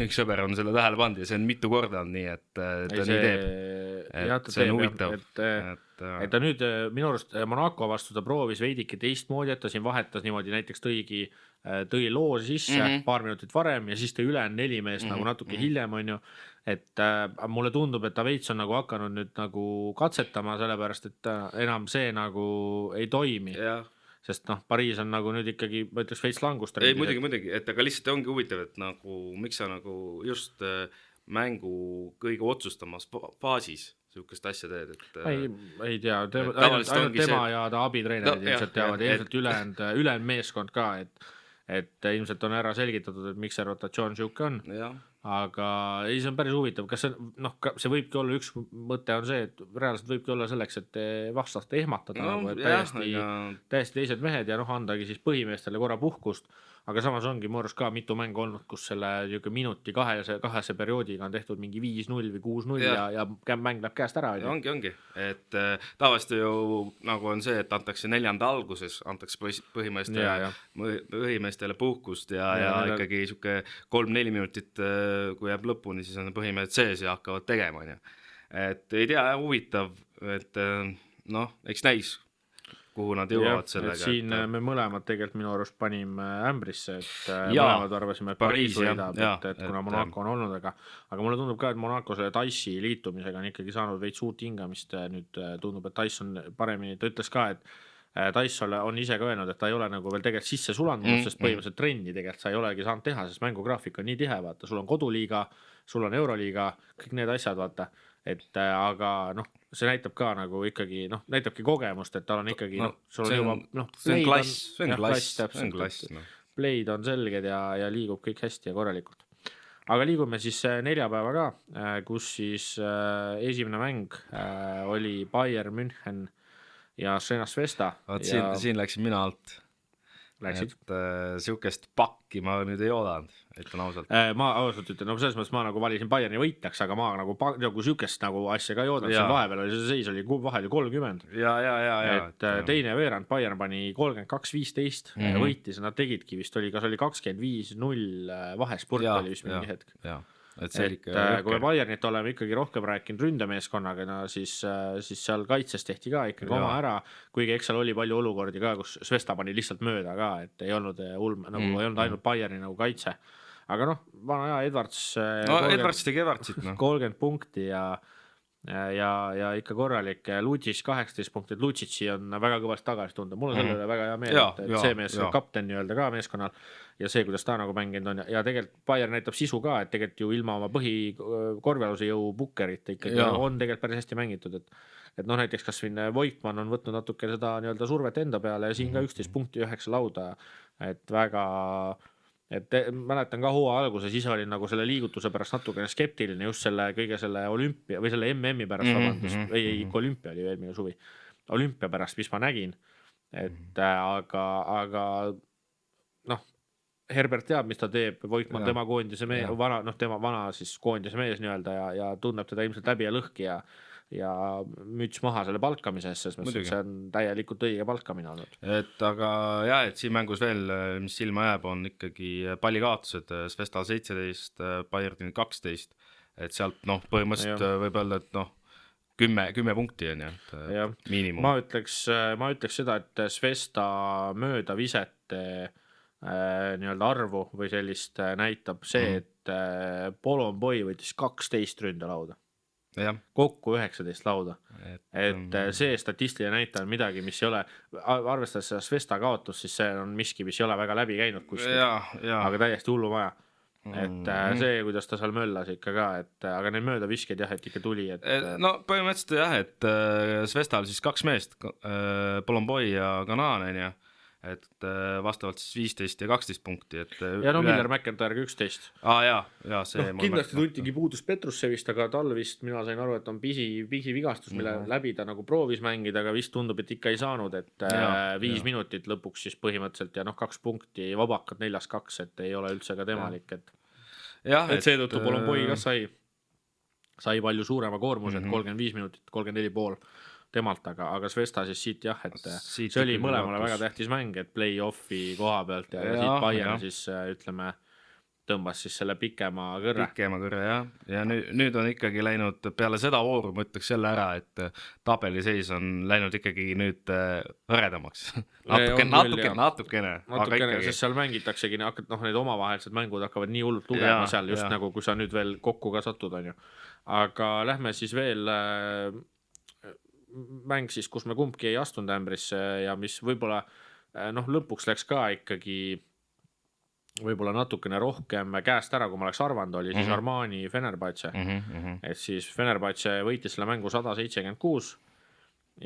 üks sõber on selle tähele pannud ja see on mitu korda on nii, et ta nii teeb. Et see on huvitav. Et ta nüüd minu arust Monaco vastu ta proovis veidike teistmoodi, et ta siin vahetas niimoodi, näiteks tõi loo sisse paar minutit varem ja siis tõi üle 4 meest nagu natuke hiljem, on ju. Et mulle tundub, et ta veits on nagu hakanud nüüd nagu katsetama, sellepärast, et enam see nagu ei toimi. Sest Pariis on nagu nüüd ikkagi, ma ütleks, veits langust. Ei, muidugi, et aga lihtsalt ongi huvitav, et nagu, miks sa nagu just mängu kõige otsustamas faasis sihukest asja teed, et ei tea, ainult tema ja ta abitreenerid ilmselt teavad, ilmselt ülejäänud meeskond ka, et ilmselt on ära selgitatud, et miks see rotatsioon sihuke on, aga ei, see on päris huvitav, kas see võibki olla, üks mõte on see, et reaalselt võibki olla selleks, et vastast ehmatada, täiesti teised mehed ja andagi siis põhimeestele korra puhkust. Aga samas ongi mu arust ka mitu mängu olnud, kus selle minuti kahese perioodiga on tehtud mingi 5-0 või 6-0 ja mäng läheb käest ära. Ongi. Et tavaliselt ju nagu on see, et antakse 4. alguses, antakse põhimeestele puhkust ja ikkagi siuke 3-4 minutit, kui jääb lõpuni, siis on põhimehed sees ja hakkavad tegema. Et ei tea, huvitav, et eks näis, kuhu nad jõuavad sellega. Siin me mõlemad tegelikult minu arust panime ämbrisse, et mõlemad arvasime, et Pariis võidab, et kuna Monaco on olnud, aga mulle tundub ka, et Monaco selle Taissi liitumisega on ikkagi saanud veits uut hingamist, nüüd tundub, et Taiss on paremini, ta ütles ka, et Taiss on ise ka öelnud, et ta ei ole nagu veel tegelikult sisse sulandunud, sest põhimõtteliselt trenni tegelikult sa ei olegi saanud teha, sest mängugraafik on nii tihe, vaata, sul on koduliiga, sul on Euroliiga, kõik need asjad, vaata, et aga see näitab ka nagu ikkagi, näitabki kogemust, et tal on ikkagi, sul on juba, see on klass. Play'd on selged ja liigub kõik hästi ja korralikult. Aga liigume siis neljapäeva ka, kus siis esimene mäng oli Bayern München ja Srenas Vesta. Siin läksin mina alt. Läksid? Et sihukest pakki ma nüüd ei oodanud, ütlen ausalt. Ma ausalt ütlen, selles mõttes ma nagu valisin Bayerni võitjaks, aga ma nagu sihukest nagu asja ka ei oodanud, siin vahepeal oli see seis oli vahel 30. Et teine veerand Bayern pani 32-15 võitis, nad tegidki vist kas oli 25-0 vahespurt oli vist mingi hetk. kui me Bayernit oleme ikkagi rohkem rääkinud ründemeeskonnaga, no siis seal kaitses tehti ka ikkagi oma ära, kuigi eks seal oli palju olukordi ka, kus Svesta pani lihtsalt mööda ka, et ei olnud ei olnud ainult Bayerni nagu kaitse. Aga noh, vana hea Edwards. Edwards tegi Edwardsit. 30 punkti ja ikka korralik. Lucic 18 punkti, Lucic'i on väga kõvasti tagasi tunda. Mul on selle üle väga hea meel, et see mees kapten nii-öelda ka meeskonnal ja see, kuidas ta nagu mänginud on ja tegelikult Bayern näitab sisu ka, et tegelikult ju ilma oma põhikorvialuse jõu Bukkerit ikkagi on tegelikult päris hästi mängitud, et noh, näiteks kas siin Voigtmann on võtnud natuke seda nii-öelda survet enda peale ja siin ka 11 punkti 9 lauda, et väga mäletan ka hooaja alguses ise olin nagu selle liigutuse pärast natukene skeptiline just selle kõige selle olümpia või selle MM-i pärast, vabandust, ei olümpia oli eelmine suvi, olümpia pärast, mis ma nägin, et aga noh, Herbert teab, mis ta teeb, Voigtmann tema koondise mees, tema vana siis koondise mees nii-öelda ja tunneb teda ilmselt läbi ja lõhki ja müts maha selle palkamises, sest see on täielikult õige palkamine olnud. Et aga jah, et siin mängus veel, mis silma jääb, on ikkagi pallikaotused, Svesta 17, Bayerni 12, et sealt põhimõtteliselt võib öelda, et 10 punkti on miinimum. Ma ütleks seda, et Svesta mööda visete nii-öelda arvu või sellist näitab see, et Polonboi võttis 12 ründelauda. Kokku 19 lauda, et see statistiline näitaja on midagi, mis ei ole, arvestades seda Svesta kaotus, siis see on miski, mis ei ole väga läbi käinud kuskil, aga täiesti hullu maja, et see, kuidas ta seal möllas ikka ka, et aga need mööda visked et ikka tuli, no põhimõtteliselt et Svestal siis 2 meest, Polonboi ja Kanaan, et vastavalt siis 15 ja 12 punkti, et Miller McIntyre 11. See kindlasti tuntigi puudus Petrussevist, aga tal vist, mina sain aru, et on pisivigastus, mille läbi ta nagu proovis mängida, aga vist tundub, et ikka ei saanud, et 5 minutit lõpuks siis põhimõtteliselt ja 2 punkti vabakad 4-2, et ei ole üldse ka temalik, et seetõttu Polonboi ka sai palju suurema koormuse, et 35 minutit, 34,5 temalt, aga Svesta siis siit et see oli mõlemale väga tähtis mäng, et play-offi koha pealt ja siit Bayern siis ütleme tõmbas siis selle pikema kõrre ja nüüd on ikkagi läinud peale seda vooru, ma ütleks selle ära, et tabeliseis on läinud ikkagi nüüd hõredamaks natukene, sest seal mängitaksegi need omavahelised mängud hakkavad nii hullult lugema seal just nagu, kui sa nüüd veel kokku ka satud on ju, aga lähme siis veel mäng siis, kus me kumbki ei astunud ämbrisse ja mis võib-olla lõpuks läks ka ikkagi võib-olla natukene rohkem käest ära, kui ma oleks arvanud, oli siis Armani Fenerbahce. Et siis Fenerbahce võitis selle mängu 176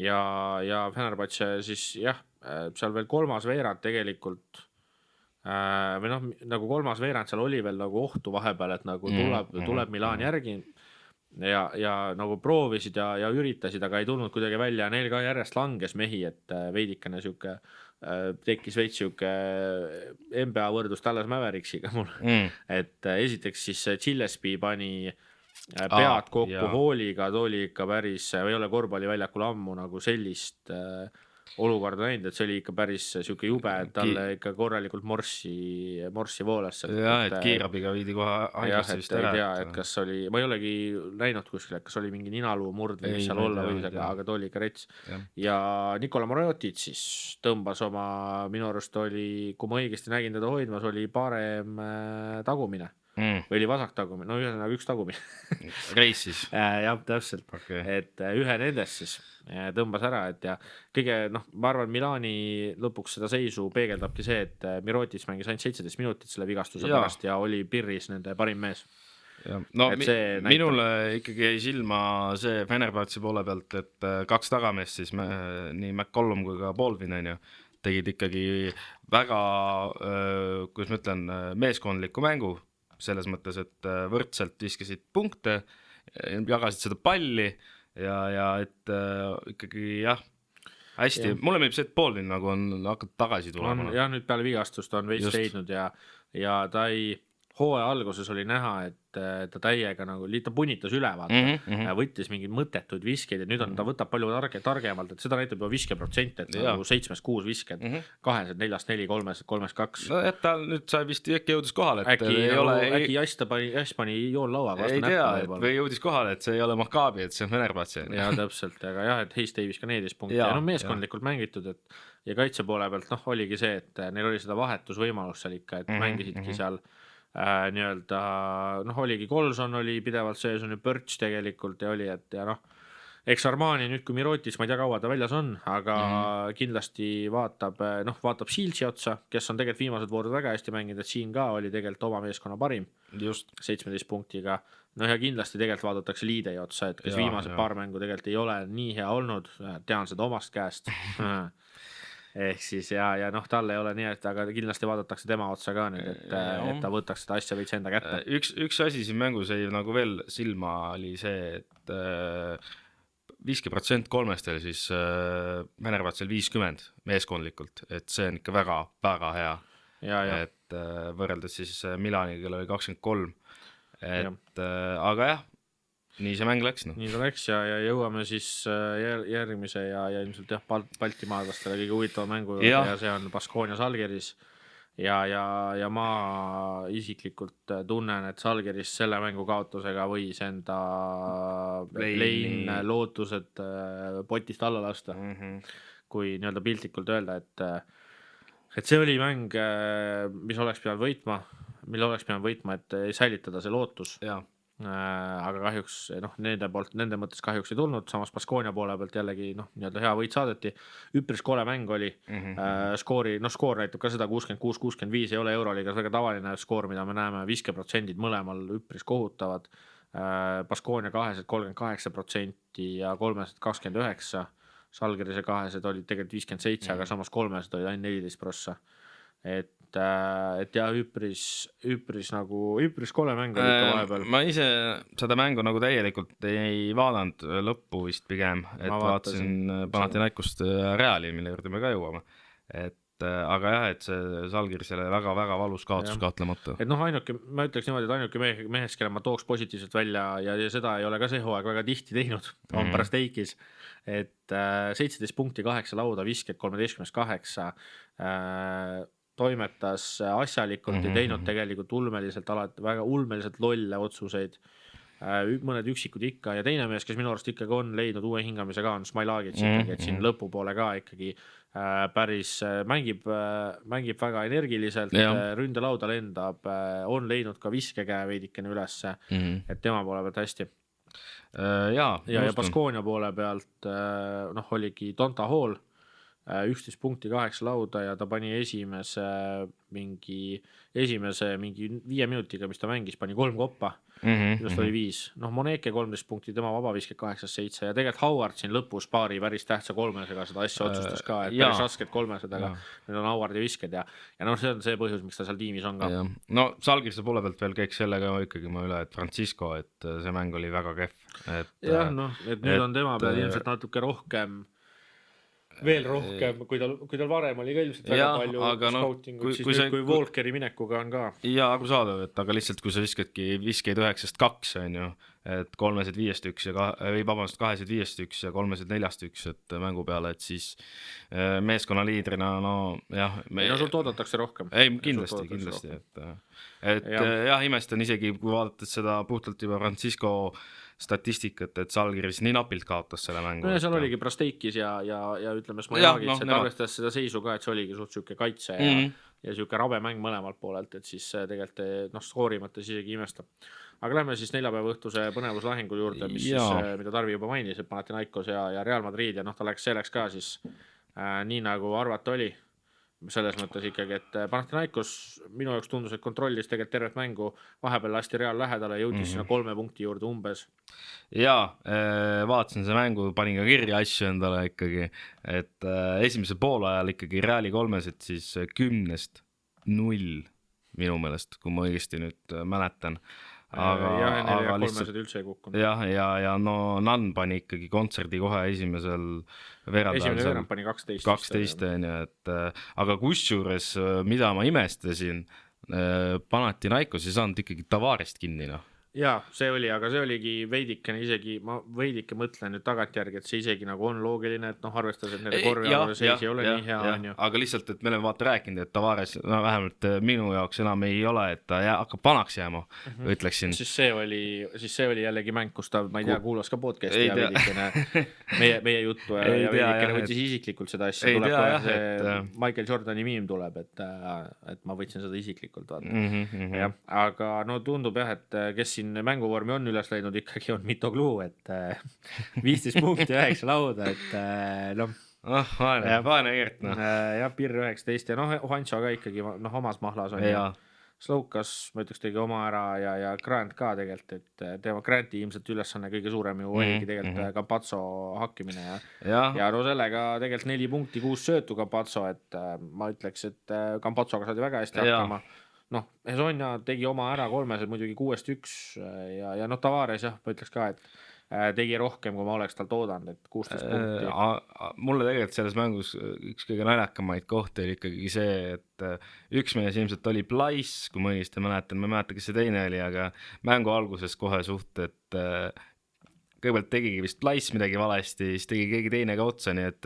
ja Fenerbahce siis seal veel kolmas veerand tegelikult või nagu kolmas veerand seal oli veel nagu ohtu vahepeal, et nagu tuleb Milan järgi ja nagu proovisid ja üritasid, aga ei tulnud kuidagi välja ja neil ka järjest langes mehi, et veidikene siuke tekkis veits siuke NBA võrdlus Dallas Maveriksiga mul, et esiteks siis Gillespie pani pead kokku Halliga, ta oli ikka päris, ei ole korvpalliväljakul ammu nagu sellist olukorda näinud, et see oli ikka päris siuke jube, et talle ikka korralikult morssi voolas. Et kiirabiga viidi kohe haiglasse vist ära. Ei tea, et kas oli, ma ei olegi näinud kuskil, et kas oli mingi ninaluu murd või mis seal olla või, aga ta oli ikka rets. Ja Nikola Morojotic siis tõmbas oma, minu arust oli, kui ma õigesti nägin teda hoidmas, oli parem tagumine. Või oli vasak tagumine, ühesõnaga üks tagumine. Reis siis? Jah, täpselt. Et ühe nendest siis tõmbas ära, et ja kõige, ma arvan, Milani lõpuks seda seisu peegeldabki see, et Mirotic mängis ainult 17 minutit selle vigastuse pärast ja oli pirris nende parim mees. Minule ikkagi jäi silma see Fenerbahce poole pealt, et 2 tagameest siis nii McCollum kui ka Baldwin tegid ikkagi väga, kuidas ma ütlen, meeskondliku mängu selles mõttes, et võrdselt viskasid punkte, jagasid seda palli ja et ikkagi hästi, mulle meeldib see, et Baldwin nagu on hakanud tagasi tulema. Nüüd peale vigastust on veits leidnud ja ta ei hooaja alguses oli näha, et ta täiega nagu, ta punitas üle, vaata, võttis mingeid mõttetuid viskeid, et nüüd on, ta võtab palju targemalt, et seda näitab juba viskeprotsent, et nagu 7-6 visked, 2-4-4, 3-2. No et ta nüüd sai vist äkki jõudis kohale, et äkki Jass pani joon lauaga vastu näppa või jõudis kohale, et see ei ole Maccabi, et see on Fenerbahce. Ja täpselt, aga jah, et Hayes Davis ka 14 punkti ja meeskondlikult mängitud, et ja kaitse poole pealt, oligi see, et neil oli seda vahetusvõimalust seal ikka, et mängisidki seal nii-öelda, oligi Colson oli pidevalt sees, on ju Birch tegelikult ja oli, et ja eks Armani nüüd, kui Mirotis, ma ei tea, kaua ta väljas on, aga kindlasti vaatab Shields'i otsa, kes on tegelikult viimased voorud väga hästi mänginud, et siin ka oli tegelikult oma meeskonna parim, just 17 punktiga. Ja kindlasti tegelikult vaadatakse Liidei otsa, et kes viimased paar mängu tegelikult ei ole nii hea olnud, tean seda omast käest. Ehk siis ja tal ei ole nii, et aga kindlasti vaadatakse tema otsa ka nüüd, et ta võtaks seda asja veits enda kätte. Üks asi siin mängus ei nagu veel silma oli see, et 50% kolmestel siis Fenerbahcel 50 meeskondlikult, et see on ikka väga, väga hea. Et võrreldes siis Milaniga, kel oli 23. Aga jah, nii see mäng läks. Nii ta läks ja jõuame siis järgmise ja ilmselt Baltimaadlastele kõige huvitava mängu ja see on Baskonia Žalgiris ja ma isiklikult tunnen, et Žalgiris selle mängu kaotusega võis enda lootused potist alla lasta, kui nii-öelda piltlikult öelda, et see oli mäng, mille oleks pidanud võitma, et säilitada see lootus. Aga kahjuks nende mõttes kahjuks ei tulnud, samas Baskonia poole pealt jällegi nii-öelda hea võit saadeti, üpris kole mäng oli, skoor näitab ka seda 66-65 ei ole Euroliigas väga tavaline skoor, mida me näeme, 50% mõlemal üpris kohutavad, Baskonia 38% ja 29%, Žalgirise 2 olid tegelikult 57, aga samas 3 olid ainult 14%. Et ja üpris kole mäng oli ikka vahepeal. Ma ise seda mängu nagu täielikult ei vaadanud lõppu vist pigem, et vaatasin Panathinaikost Reali, mille juurde me ka jõuame. Aga jah, et see Žalgirisele väga-väga valus kaotus kahtlemata. Et ainuke, ma ütleks niimoodi, et ainuke mehes, kelle ma tooks positiivselt välja ja seda ei ole ka see hooaeg väga tihti teinud, on pärast Eikis, et 17 punkti 8 lauda, visked 13-8 toimetas asjalikult ja teinud tegelikult väga ulmeliselt lolle otsuseid, mõned üksikud ikka ja teine mees, kes minu arust ikkagi on leidnud uue hingamise ka, on Smailagic ikkagi, et siin lõpupoole ka ikkagi päris mängib väga energiliselt, ründelauda lendab, on leidnud ka viskekäe veidikene ülesse, et tema poole pealt hästi. Ja Baskonia poole pealt oligi Donta Hall, 11 punkti 8 lauda ja ta pani esimese mingi 5 minutiga, mis ta mängis, pani 3 koppa, millest oli 5. Moneke 13 punkti, tema vabavisked 8-7 ja tegelikult Howard siin lõpus paari päris tähtsa kolmesega seda asja otsustas ka, et päris rasked kolmesedega, need on Howardi visked ja see on see põhjus, miks ta seal tiimis on ka. Žalgirise poole pealt veel käiks sellega ikkagi ma üle, et Francisco, et see mäng oli väga kehv. Et nüüd on tema peal ilmselt natuke rohkem veel rohkem, kui tal varem oli ka ilmselt väga palju scoutingut, siis kui Volkeri minekuga on ka. Ja arusaadav, et aga lihtsalt kui sa viskeid 9-2 on ju, et 3-5-1 või 2-5-1 ja 3-4-1 et mängu peale, et siis meeskonna liidrina sult oodatakse rohkem. Ei, kindlasti. Et jah, imestan isegi, kui vaadates seda puhtalt juba Francisco statistikat, et Žalgiris nii napilt kaotas selle mängu. Seal oligi Prasteikis ja ütleme Smailagic, et arvestades seda seisu ka, et see oligi suht süuke kaitse ja süuke rabe mäng mõlemalt poolelt, et siis tegelikult skoori mõttes isegi imestab. Aga lähme siis neljapäeva õhtuse põnevuslahingu juurde, mida Tarvi juba mainis, et Panathinaikos ja Real Madrid ja ta läks ka siis nii nagu arvata oli. Selles mõttes ikkagi, et Panathinaikos minu jaoks tundus, et kontrollis tegelikult tervet mängu, vahepeal lasti Real lähedale, jõudis sinna 3 punkti juurde umbes. Vaatasin see mängu, panin ka kirja asju endale ikkagi, et esimese poolajal ikkagi Reali kolmesed siis 10-0 minu meelest, kui ma õigesti nüüd mäletan. Aga lihtsalt üldse ei kukkunud. Ja Nann pani ikkagi kontserdi kohe esimesel veerandajal. Esimene veerand pani 12. Aga kusjuures, mida ma imestasin, Panathinaikos ei saanud ikkagi Tavarest kinni, noh. Jaa, see oli, aga see oligi veidikene isegi, ma veidike mõtlen nüüd tagantjärgi, et see isegi nagu on loogiline, et noh, arvestades, et nende korvialune seis ei ole nii hea, on ju. Aga lihtsalt, et me oleme vaata rääkinud, et Tavares, no vähemalt minu jaoks enam ei ole, et ta hakkab vanaks jääma, ütleksin. Siis see oli jällegi mäng, kus ta, ma ei tea, kuulas ka podcasti ja veidikene meie juttu ja veidikene võttis isiklikult seda asja. Tuleb kohe see Michael Jordani miim tuleb, et ma võtsin seda isiklikult, vaata. Aga no tundub jah, et kes siin mänguvormi on üles läinud, ikkagi on Mitoglu, et 15 punkti 9 lauda, et noh. Vaene Eert, noh. Jah, Pirr 19 ja noh, Hanso ka ikkagi omas mahlas on. Slaukas, ma ütleks, tegi oma ära ja Grant ka tegelikult, et tema Granti ilmselt ülesanne kõige suurem ju oligi tegelikult Campazzo hakkimine ja no sellega tegelikult 4 punkti 6 söötu Campazzo, et ma ütleks, et Campazzoga saadi väga hästi hakkama. Noh, Hezonja tegi oma ära 3 muidugi 6-1 ja noh, Tavares jah, ma ütleks ka, et tegi rohkem, kui ma oleks tal toodanud, et 16 punkti. Mulle tegelikult selles mängus üks kõige naljakamaid kohti oli ikkagi see, et üks mees ilmselt oli Plais, kui ma õigesti mäletan, ma ei mäleta, kes see teine oli, aga mängu alguses kohe suht, et kõigepealt tegigi vist Plais midagi valesti, siis tegi keegi teine ka otsa, nii et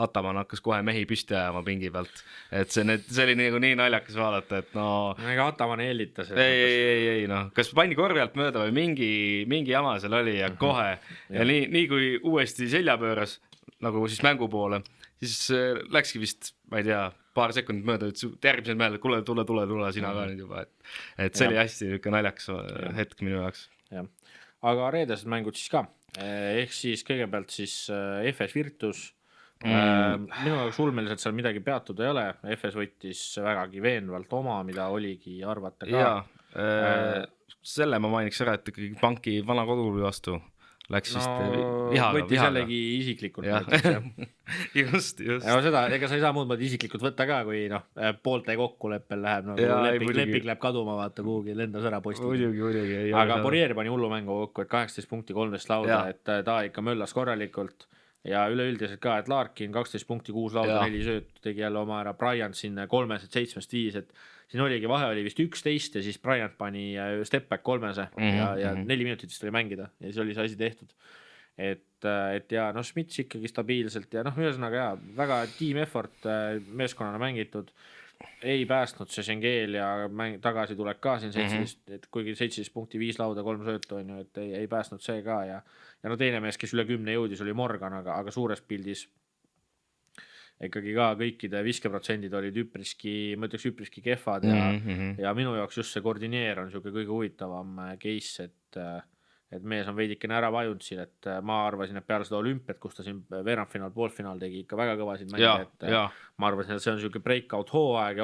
Ataman hakkas kohe mehi püsti ajama pingi pealt. Et see oli nagu nii naljakas vaadata, et no... Ega Ataman eelita seda. Ei, noh, kas pandi korvi alt mööda või mingi jama seal oli ja kohe. Ja nii kui uuesti selja pööras, nagu siis mängu poole, siis läkski vist, ma ei tea, paar sekundit mööda, et järgmisel mehel, kuule, tule, sina ka nüüd juba. Et see oli hästi naljakas hetk minu jaoks. Jah. Aga reedesed mängud siis ka, ehk siis kõigepealt siis FS Virtus, minu jaoks ulmeliselt seal midagi peatud ei ole, FS võttis vägagi veenvalt oma, mida oligi arvata ka. Selle ma mainiks ära, et ikkagi panki vana koduli vastu läks vist vihaga. Võtti sellegi isiklikult. Just. Ja seda, ega sa ei saa muud moodi isiklikult võtta ka, kui noh, poolte kokkuleppel läheb, lepik läheb kaduma, vaata kuhugi, lendas ära postid. Muidugi. Aga Poirier pani hullu mängu kokku, et 18 punkti 13 lauda, et ta ikka möllas korralikult ja üleüldiselt ka, et Larkin 12 punkti 6 lauda, 4 söötu tegi jälle oma ära, Bryant siin 3-7-5, et siin oligi, vahe oli vist 11 ja siis Bryant pani step back 3 ja 4 minutit vist oli mängida ja siis oli see asi tehtud. Et ja noh, Schmitz ikkagi stabiilselt ja noh, ühesõnaga ja väga team effort meeskonnana mängitud, ei päästnud see Schengel ja tagasi tuleb ka siin 17, et kuigi 17 punkti 5 lauda 3 söötu on ju, et ei päästnud see ka ja no teine mees, kes üle 10 jõudis, oli Morgan, aga suures pildis ikkagi ka kõikide viskeprotsendid olid ma ütleks üpriski kehvad ja minu jaoks just see koordineer on niisugune kõige huvitavam case, et mees on veidikene ära vajunud siin, et ma arvasin, et peale seda olümpiat, kus ta siin veerandfinaal, poolfinaal tegi ikka väga kõvasid mänge, et ma arvasin, et see on niisugune breakout hooaeg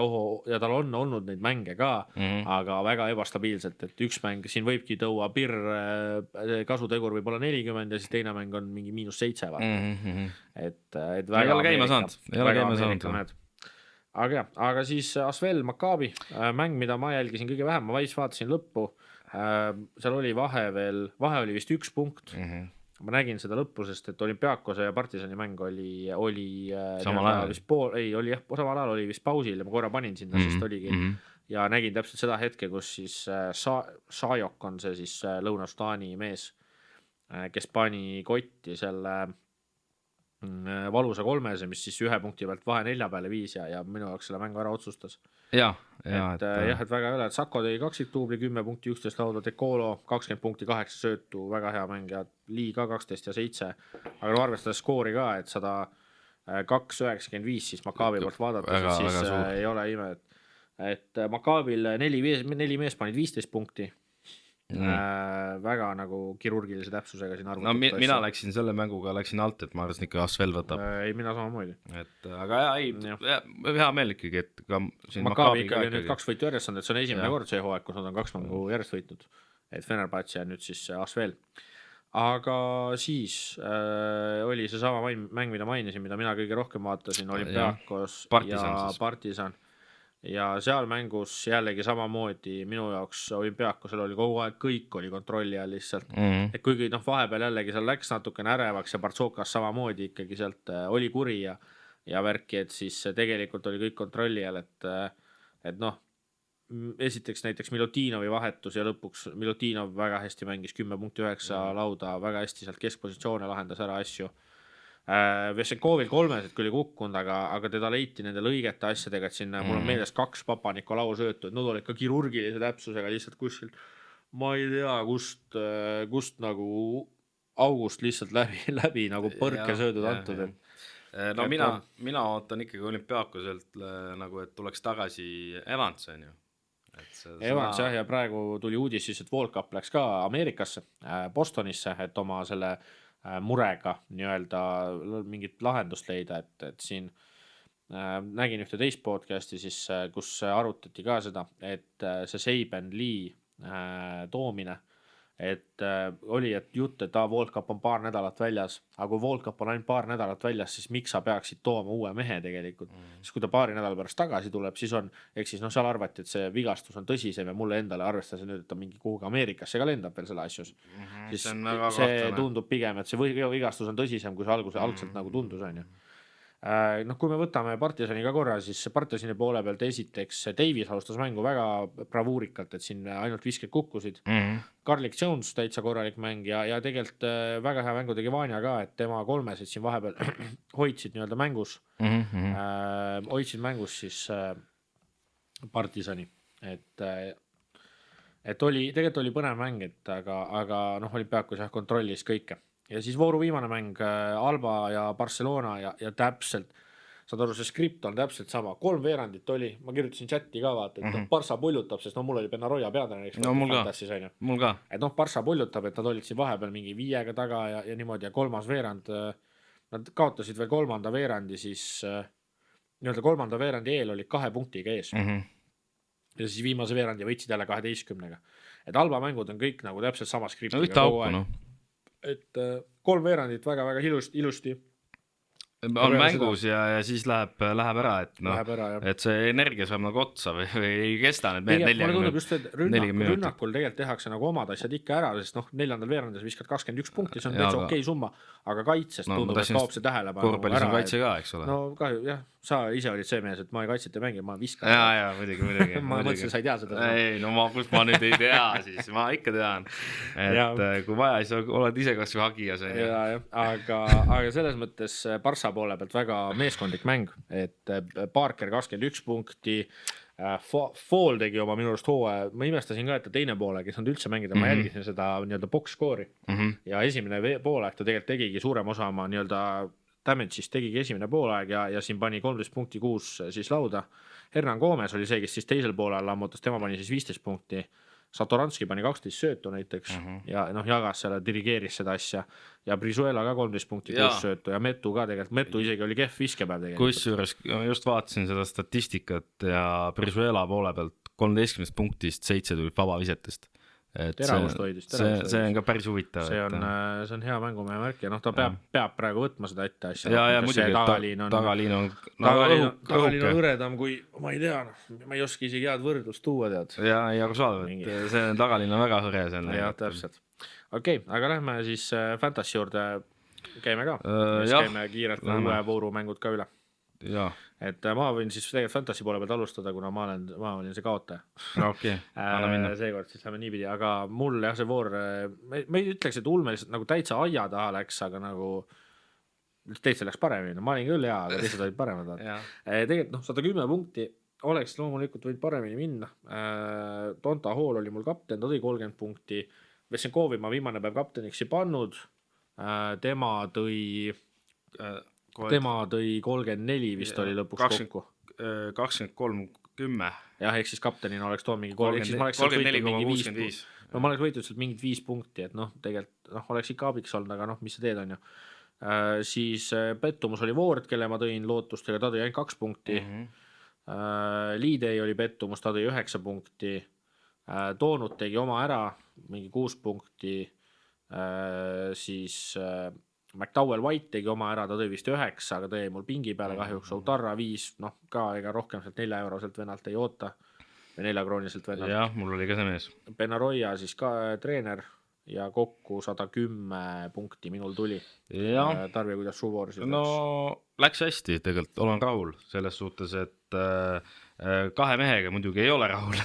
ja tal on olnud neid mänge ka, aga väga ebastabiilselt, et üks mäng siin võibki tõua kasutegur võib olla 40 ja siis teine mäng on mingi -7 vaata. Et väga ei ole käima saanud. Aga siis Asvel Maccabi mäng, mida ma jälgisin kõige vähem, ma vaatasin lõppu, seal oli vahe oli vist 1 punkt. Ma nägin seda lõppu, sest et Olümpiakose ja Partisani mäng oli samal ajal samal ajal oli vist pausil ja ma korra panin sinna, sest oligi ja nägin täpselt seda hetke, kus siis Sajok on see siis Lõuna-Sudaani mees, kes pani kotti selle valusa 3, mis siis 1 punkti pealt vahe 4 peale viis ja minu jaoks selle mängu ära otsustas. Et väga üle, et Sako tegi 20 tuubli, 10 punkti 11 lauda, Dekolo 20 punkti 8 söötu, väga hea mäng ja Lii ka 12 ja 7, aga no arvestades skoori ka, et 102-95 siis Maccabi poolt vaadata, siis ei ole ime, et Maccabil 4 mees panid 15 punkti. Väga nagu kirurgilise täpsusega siin arvutud. No mina läksin selle mänguga alt, et ma arvasin ikka Asvel võtab. Ei, mina samamoodi. Aga hea meel ikkagi, et ka siin Maccabi ikka oli nüüd 2 võitu järjest on, et see on esimene kord see hooaeg, kus nad on 2 mängu järjest võitnud, et Fenerbahce ja nüüd siis Asvel. Aga siis oli see sama mäng, mida mainisin, mida mina kõige rohkem vaatasin, Olümpiakos ja Partisan. Ja seal mängus jällegi samamoodi minu jaoks Olümpiakosel oli kogu aeg, kõik oli kontrolli all lihtsalt. Et kuigi vahepeal jällegi seal läks natukene ärevaks ja Partsokas samamoodi ikkagi sealt oli kuri ja värki, et siis tegelikult oli kõik kontrolli all, et esiteks näiteks Milutinovi vahetus ja lõpuks Milutinov väga hästi mängis 10.9 lauda, väga hästi sealt keskpositsioone lahendas ära asju. Vesenkovil 3 oli kukkunud, aga teda leiti nende lõigete asjadega, et sinna mul on meeles 2 Papa-Nikolau söötu, et nad olid ka kirurgilise täpsusega lihtsalt kuskil, ma ei tea, kust nagu august lihtsalt läbi nagu põrke söödud antud. No mina ootan ikkagi olümpiaakuselt nagu, et tuleks tagasi Evans, on ju. Evans ja praegu tuli uudis siis, et World Cup läks ka Ameerikasse, Bostonisse, et oma selle murega nii-öelda mingit lahendust leida, et siin nägin ühte teist podcasti siis, kus arutati ka seda, et see Seiben Lee toomine, et oli, et jutt, et World Cup on paar nädalat väljas, aga kui World Cup on ainult paar nädalat väljas, siis miks sa peaksid tooma uue mehe tegelikult, siis kui ta paari nädala pärast tagasi tuleb, siis on, ehk siis seal arvati, et see vigastus on tõsisem ja mulle endale arvestasin nüüd, et ta mingi kuhugi Ameerikasse ka lendab veel selle asjus, siis see tundub pigem, et see vigastus on tõsisem, kui see algselt nagu tundus, on ju. Noh, kui me võtame Partisani ka korra, siis Partisani poole pealt esiteks Davis alustas mängu väga bravuurikalt, et siin ainult visked kukkusid. Garlic Jones täitsa korralik mäng ja tegelikult väga hea mängu tegi Vanja ka, et tema 3 siin vahepeal hoidsid nii-öelda mängus, hoidsid mängus siis Partisani, et tegelikult oli põnev mäng, aga noh, olümpiaakus kontrollis kõike. Ja siis vooru viimane mäng Alba ja Barcelona ja täpselt, saad aru, see skript on täpselt sama, 3 veerandit oli, ma kirjutasin chati ka vaata, et Barça puljutab, sest mul oli Benaroya peatreeneriks. No mul ka. Et noh, Barça puljutab, et nad olid siin vahepeal mingi 5 taga ja niimoodi ja 3. veerand, nad kaotasid veel 3. veerandi, siis nii-öelda 3. veerandi eel olid 2 punktiga ees. Ja siis viimase veerandi võitsid jälle 12-ga. Et Alba mängud on kõik nagu täpselt sama skriptiga. Ühte auku, noh. Et 3 veerandit väga-väga ilusti on mängus ja siis läheb ära, et noh, et see energia saab nagu otsa või ei kesta need mehed 40 minutit. Rünnakul tegelikult tehakse nagu omad asjad ikka ära, sest noh, 4. veerandis viskad 21 punkti, see on täitsa okei summa, aga kaitsest tundub, et kaob see tähelepanu korvpallis on kaitse ka, eks ole. No kahju, jah, sa ise olid see mees, et ma ei kaitset ei mängi, ma viskan. Ja, muidugi. Ma mõtlesin, sa ei tea seda. Ei, no kus ma nüüd ei tea siis, ma ikka tean, et kui vaja, siis oled ise kas või hagijas. Aga selles mõttes Barça poole pealt väga meeskondlik mäng, et Parker 21 punkti, Fall tegi oma minu arust hooaja, ma imestasin ka, et ta teine poole, kes on üldse mängida, ma jälgisin seda nii-öelda box-skoori ja esimene poolaeg ta tegelikult tegigi suurem osa oma nii-öelda damage'ist, tegigi esimene poolaeg ja siin pani 13 punkti 6 siis lauda. Hernan Gomez oli see, kes siis teisel poolel lammutas, tema pani siis 15 punkti. Satoranski pani 12 söötu näiteks ja noh, jagas selle, dirigeeris seda asja ja Brizuela ka 13 punkti 6 söötu ja Metu ka tegelikult, Metu isegi oli kehv viskepäev tegelikult. Kusjuures just vaatasin seda statistikat ja Brizuela poole pealt 13 punktist 7 tuli vabavisetest. See on ka päris huvitav. See on hea mängumehe märk ja noh, ta peab praegu võtma seda ette asja. Ja muidugi, tagaliin on õredam kui, ma ei tea, ma ei oska isegi head võrdlust tuua, tead. Ja kui saad, see tagaliin on väga hõre. Ja, täpselt. Okei, aga lähme siis Fantasy juurde, käime ka. Käime kiirelt uue vooru mängud ka üle. Et ma võin siis tegelikult Fantasy poole pealt alustada, kuna ma olin see kaotaja. Okei, anna minna. Seekord siis lähme niipidi, aga mul jah see voor, ma ei ütleks, et ulmeliselt nagu täitsa aia taha läks, aga nagu teisel läks paremini, ma olin küll hea, aga teised olid paremad. Tegelikult 110 punkti oleks loomulikult võinud paremini minna. Tonta Hall oli mul kapten, ta tõi 30 punkti. Vesenkovi ma viimane päev kapteniks ei pannud, tema tõi 34 vist oli lõpuks kokku. 23-10. Jah, ehk siis kaptenina oleks too mingi 34,65. No ma oleks võitud sealt mingid 5 punkti, et noh, tegelikult oleks ikka abiks olnud, aga noh, mis sa teed on ju. Siis pettumus oli Voord, kelle ma tõin lootustega, ta tõi ainult 2 punkti. Liidei oli pettumus, ta tõi 9 punkti. Toonut tegi oma ära, mingi 6 punkti. Siis McDowell White tegi oma ära, ta tõi vist 9, aga tõi mul pingi peale kahjuks, Outarra 5, noh ka ega rohkem sealt 4 euroselt vennalt ei oota või 4 krooniselt vennalt. Jah, mul oli ka see mees. Benaroya siis ka treener ja kokku 110 punkti minul tuli. Tarvi, kuidas su vooris? No läks hästi tegelikult, olen rahul selles suhtes, et kahe mehega muidugi ei ole rahul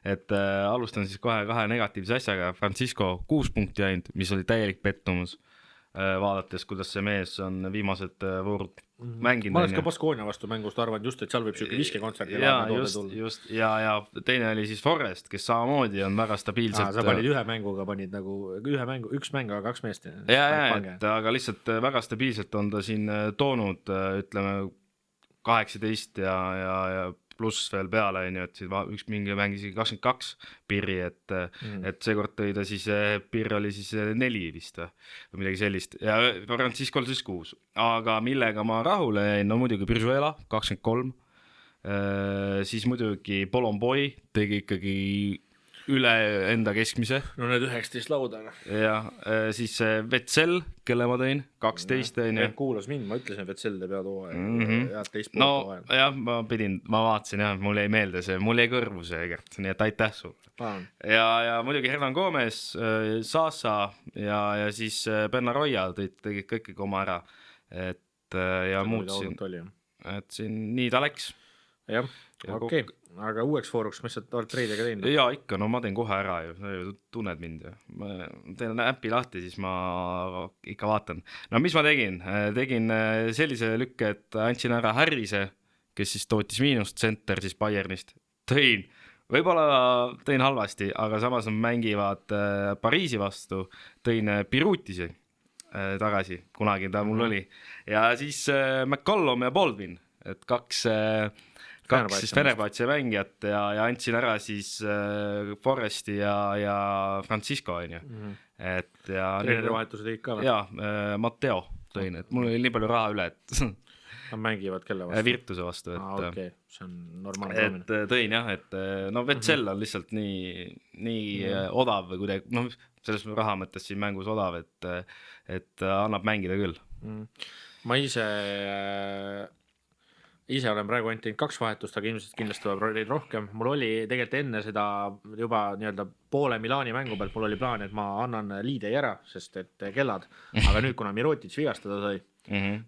et alustan siis kohe kahe negatiivse asjaga. Francisco 6 punkti ainult, mis oli täielik pettumus, vaadates, kuidas see mees on viimased voorud mänginud. Ma oleks ka Baskonia vastu mängust arvanud just, et seal võib siuke viskekontserdi just, ja teine oli siis Forest, kes samamoodi on väga stabiilselt. Sa panid ühe mänguga, panid nagu üks mäng, aga 2 meest. Aga lihtsalt väga stabiilselt on ta siin toonud, ütleme 18 ja pluss veel peale, et üks mingi mängis 22 pirri, et seekord tõi ta siis, pirr oli siis 4 vist või midagi sellist ja Francisco siis 6, aga millega ma rahule jäin, no muidugi Brizuela 23, siis muidugi Polomboy tegi ikkagi üle enda keskmise. No need 19 lauda. Ja siis Vetsel, kelle ma tõin, 12. Kuulas mind, ma ütlesin, et Vetsel te pead hooaja. No jah, ma vaatasin jah, mul jäi meelde see, mul jäi kõrvu see Egert, nii et aitäh sulle. Ja muidugi Hernan Gomez, Sasa ja siis Bernaroya tegid kõik oma ära. Ja muutsin, et siin nii ta läks. Jah, okei. Aga uueks fooruks, mis sa oled treidiga teinud? Jaa, ikka, no ma teen kohe ära ju, sa ju tunned mind ju. Ma teen äppi lahti, siis ma ikka vaatan. No mis ma tegin? Tegin sellise lükke, et andsin ära Harrise, kes siis tootis miinust center siis Bayernist. Võib-olla tõin halvasti, aga samas nad mängivad Pariisi vastu, tõin Pirutisi tagasi, kunagi ta mul oli. Ja siis McCollum ja Baldwin, et kaks siis Fenerbahce mängijat ja andsin ära siis Foresti ja Francisco, on ju. Et ja treenerivahetuse tegid ka või? Jaa, Matteo tõin, et mul oli nii palju raha üle, et nad mängivad kelle vastu? Virtuse vastu. Okei, see on normaalne. Et tõin jah, et no Vetsel on lihtsalt nii odav või kuidagi, noh, selles raha mõttes siin mängus odav, et annab mängida küll. Ma ise olen praegu ainult teinud 2 vahetust, aga ilmselt kindlasti tuleb rohkem. Mul oli tegelikult enne seda juba nii-öelda poole Milani mängu pealt, mul oli plaan, et ma annan Liidei ära, sest et kellad. Aga nüüd, kuna Mirotic vigastada sai,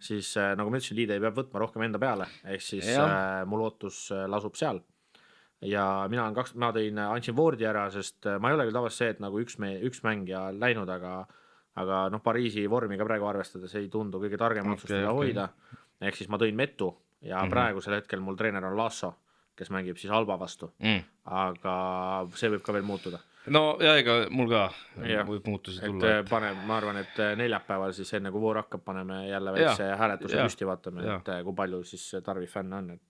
siis nagu ma ütlesin, Liidei peab võtma rohkem enda peale, ehk siis mul ootus lasub seal. Ja mina andsin Fordi ära, sest ma ei ole küll tavaliselt see, et nagu üks mängija läinud, aga noh, Pariisi vormi ka praegu arvestades ei tundu kõige targem otsustada hoida. Ehk siis ma tõin Metu. Ja praegusel hetkel mul treener on Lasso, kes mängib siis Alba vastu, aga see võib ka veel muutuda. No ja ega mul ka võib muutusi tulla. Ma arvan, et neljapäeval siis enne kui voor hakkab, paneme jälle väikse hääletuse püsti vaatame, et kui palju siis Tarvi fänn on, et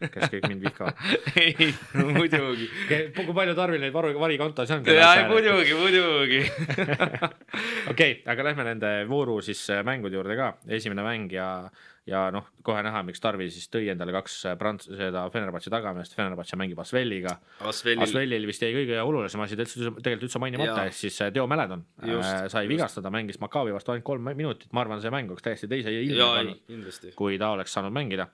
kes kõik mind vihkavad. Ei, muidugi. Kui palju Tarvil neid varikontos on? Muidugi. Okei, aga lähme nende vooru siis mängude juurde ka. Esimene mäng ja noh, kohe näha, miks Tarvi siis tõi endale 2 Fenerbahce tagameest. Fenerbahce mängib Asveliga. Asvelil vist jäi kõige olulisem asi tegelikult üldse mainimata, ehk siis Teo Mäledon sai vigastada, mängis Maccabi vastu ainult 3 minutit. Ma arvan, see mäng oleks täiesti teise ilmi, kui ta oleks saanud mängida.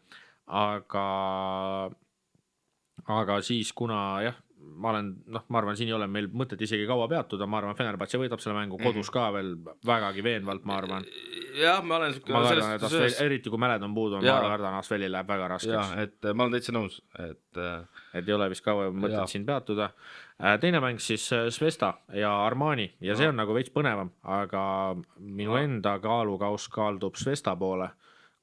Aga siis, kuna jah, ma arvan, siin ei ole meil mõtet isegi kaua peatuda, ma arvan, Fenerbahce võidab selle mängu kodus ka veel vägagi veenvalt, ma arvan. Jah, ma kardan, et eriti kui Mäledon puudu, ma kardan, Asveli läheb väga raskeks. Jah, et ma olen täitsa nõus. Et ei ole vist kaua mõtet siin peatuda. Teine mäng siis Svesta ja Armani ja see on nagu veits põnevam, aga minu enda kaalukaus kaaldub Svesta poole,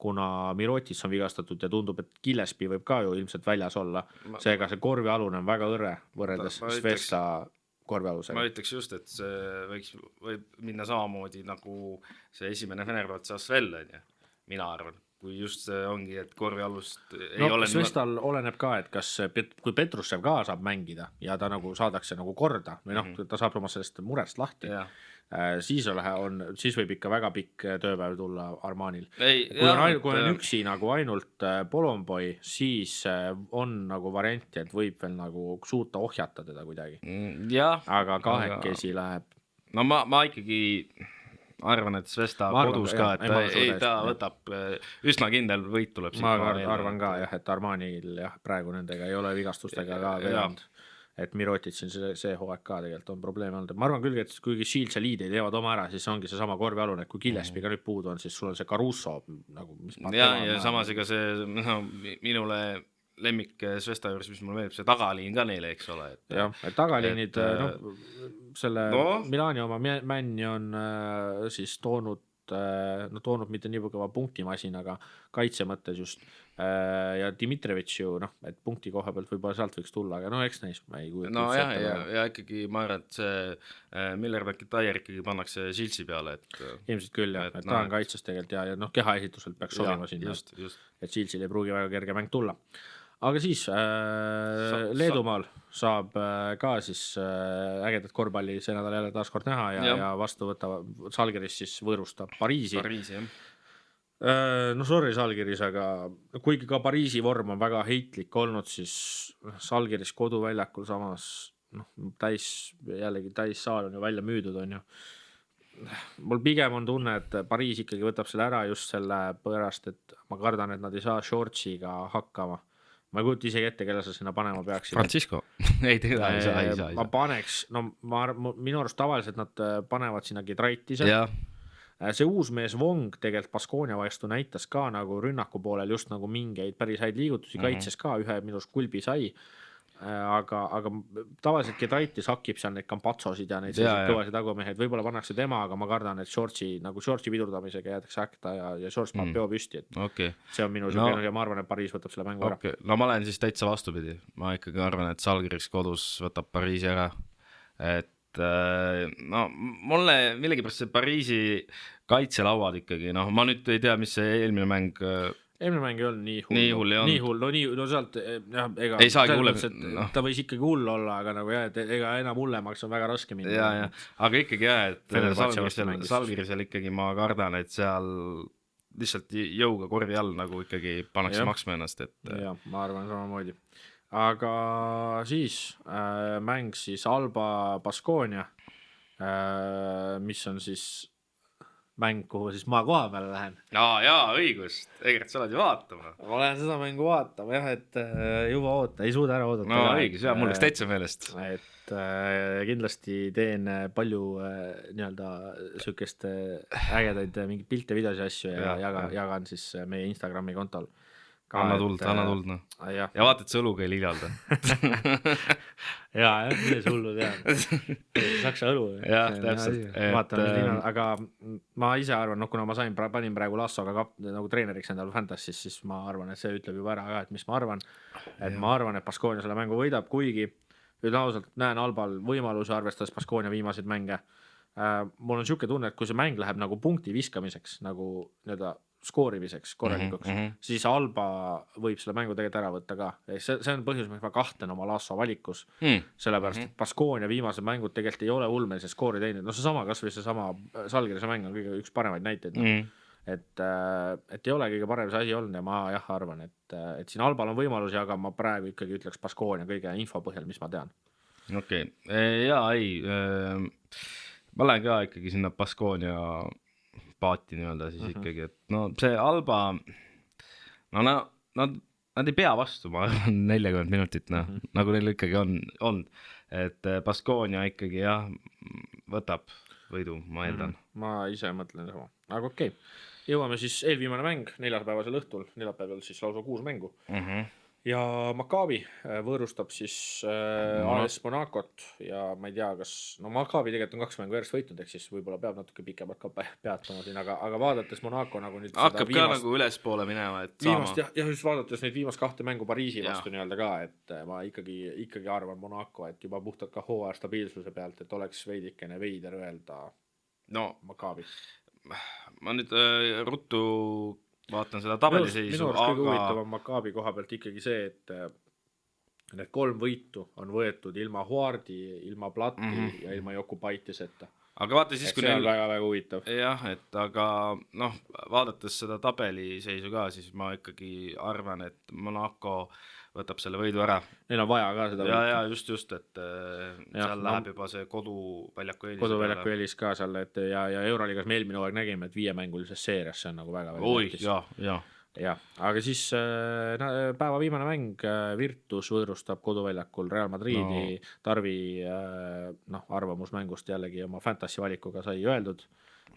kuna Mirotic on vigastatud ja tundub, et Gillespie võib ka ju ilmselt väljas olla. Seega see korvialune on väga õrre võrreldes Svesta korvialusega. Ma ütleks just, et see võib minna samamoodi nagu see esimene Fenerbahce Asvel, mina arvan. Kui just see ongi, et korvialust ei ole... Svestal oleneb ka, et kui Petrussev ka saab mängida ja ta nagu saadakse nagu korda või ta saab oma sellest murest lahti. Siis võib ikka väga pikk tööpäev tulla Armanil. Kui on üksi nagu ainult Polomboy, siis on nagu varianti, et võib veel nagu suuta ohjata teda kuidagi. Aga kahekesi läheb. No ma ikkagi arvan, et Svesta kodus ka, et ta võtab üsna kindel võit tuleb. Ma arvan ka, et Armanil praegu nendega ei ole vigastustega ka veelnud. Et Mirotic see hooaeg ka tegelikult on probleem olnud. Ma arvan küll, et kuigi Shields ja Liidei teevad oma ära, siis ongi see sama korvialune, et kui Gillespie ka nüüd puudu on, siis sul on see Caruso nagu, ja samas ega see minule lemmik Svesta juures, mis mulle meeldib, see tagaliin ka neile, eks ole. Jah, et tagaliinid, selle Milani oma Männi on siis toonud mitte nii kõva punktimasin, aga kaitse mõttes just ja Dimitrevitš ju, et punkti koha pealt võib-olla sealt võiks tulla, aga eks näis, ma ei kujuta. No ja ikkagi ma arvan, et see Miller McIntyre ikkagi pannakse Chilsi peale, et ilmselt küll jah, et ta on kaitses tegelikult ja kehaesituselt peaks sobima sinna, et Chilsil ei pruugi väga kerge mäng tulla. Aga siis Leedumaal saab ka siis ägedat korvpalli see nädal jälle taas kord näha ja vastu võtab Žalgiris siis võõrustab Pariisi, jah. Sorry Žalgiris, aga kuigi ka Pariisi vorm on väga heitlik olnud, siis Žalgiris koduväljakul samas jällegi täis saal on ju välja müüdud, on ju. Mul pigem on tunne, et Pariis ikkagi võtab selle ära just selle pärast, et ma kardan, et nad ei saa Shortsiga hakkama. Ma ei kujuta isegi ette, kelle sa sinna panema peaksid. Francisco. ei saa. Ma paneks, minu arust tavaliselt nad panevad sinna Giedraitise. See uus mees Wong tegelikult Baskonia vastu näitas ka nagu rünnaku poolel just nagu mingeid päris häid liigutusi, kaitses ka ühe minust kulbi sai, aga tavaliselt Giedraitis hakib seal neid Campazzosid ja neid kõvasid tagumehed, võib-olla pannakse tema, aga ma kardan, et Shortsi pidurdamisega jäetakse äkta ja Shorts paneb peo püsti, et see on minu ja ma arvan, et Pariis võtab selle mängu ära. No ma olen siis täitsa vastupidi, ma ikkagi arvan, et Žalgiris kodus võtab Pariisi ära, et mulle millegipärast see Pariisi kaitselauad ikkagi, ma nüüd ei tea, mis see eelmine mäng ei olnud nii hull, no sealt ei saagi hullem, ta võis ikkagi hull olla, aga nagu et ega enam hullemaks on väga raske minna. Aga ikkagi et Žalgirisel ikkagi ma kardan, et seal lihtsalt jõuga korvi all nagu ikkagi pannakse maksma ennast, et jah, ma arvan samamoodi. Aga siis mäng siis Alba Baskonia, mis on siis mäng, kuhu siis ma koha peale lähen. Jaa, õigust. Egert, sa oled ju vaatama. Ma lähen seda mängu vaatama, jah, et juba oota, ei suuda ära oodata. No õigus, jah, mul läks täitsa meelest. Et kindlasti teen palju sükest ägedaid mingid pilte, videosi asju ja jagan siis meie Instagrami kontol. Anna tuld, ja vaata, et see õluga ei liialda. milles hullu tean. Saksa õlu. Jah, täpselt. Aga ma ise arvan, kuna ma panin praegu Lassoga nagu treeneriks endal Fantasys, siis ma arvan, et see ütleb juba ära ka, et mis ma arvan. Et ma arvan, et Baskonia selle mängu võidab, kuigi nüüd ausalt näen Albal võimaluse arvestades Baskonia viimaseid mänge. Mul on siuke tunne, et kui see mäng läheb nagu punkti viskamiseks, nagu skoorimiseks korralikuks, siis Alba võib selle mängu tegelikult ära võtta ka. See on põhjus, miks ma kahtlen oma Lasso valikus, sellepärast, et Baskonia viimased mängud tegelikult ei ole ulmelise skoori teinud. Seesama, kas või seesama Žalgirise mäng on kõige üks paremaid näiteid. Et ei ole kõige parem see asi olnud ja ma arvan, et siin Albal on võimalusi, aga ma praegu ikkagi ütleks Baskonia kõige info põhjal, mis ma tean. Okei, ma lähen ka ikkagi sinna Baskonia paati siis ikkagi, et see Alba, nad ei pea vastu, ma arvan 40 minutit, nagu neil ikkagi on, et Baskonia ikkagi võtab võidu, ma eeldan. Ma ise mõtlen sama, aga okei. Jõuame siis eelviimane mäng, neljapäevasel õhtul, neljapäeval siis lausa 6 mängu. Ja Maccabi võõrustab siis AS Monacot ja ma ei tea, kas Maccabi tegelikult on 2 mängu järjest võitnud, ehk siis võib-olla peab natuke pikemalt ka peatama siin, aga vaadates Monaco nagu nüüd hakkab ka nagu ülespoole minema, et viimast, ja just vaadates neid viimast 2 mängu Pariisi vastu ka, et ma ikkagi arvan Monaco, et juba puhtalt ka hooaja stabiilsuse pealt, et oleks veidikene veider öelda Maccabi. Ma nüüd ruttu vaatan seda tabeliseisu, minu arust kõige huvitavam Maccabi koha pealt ikkagi see, et need 3 võitu on võetud ilma Huardi, ilma Plati ja ilma Jokubaitiseta. Aga vaata siis, kui see on väga huvitav. Jah, et aga vaadates seda tabeliseisu ka, siis ma ikkagi arvan, et Monaco võtab selle võidu ära. Neil on vaja ka seda võitu. Ja just, et seal läheb juba see koduväljaku eelis ka seal, et ja Euroliigas me eelmine aeg nägime, et 5-mängulises seerias, see on nagu väga ja, aga siis päeva viimane mäng Virtus võõrustab koduväljakul Real Madridi. Tarvi arvamusmängust jällegi oma fantasy valikuga sai öeldud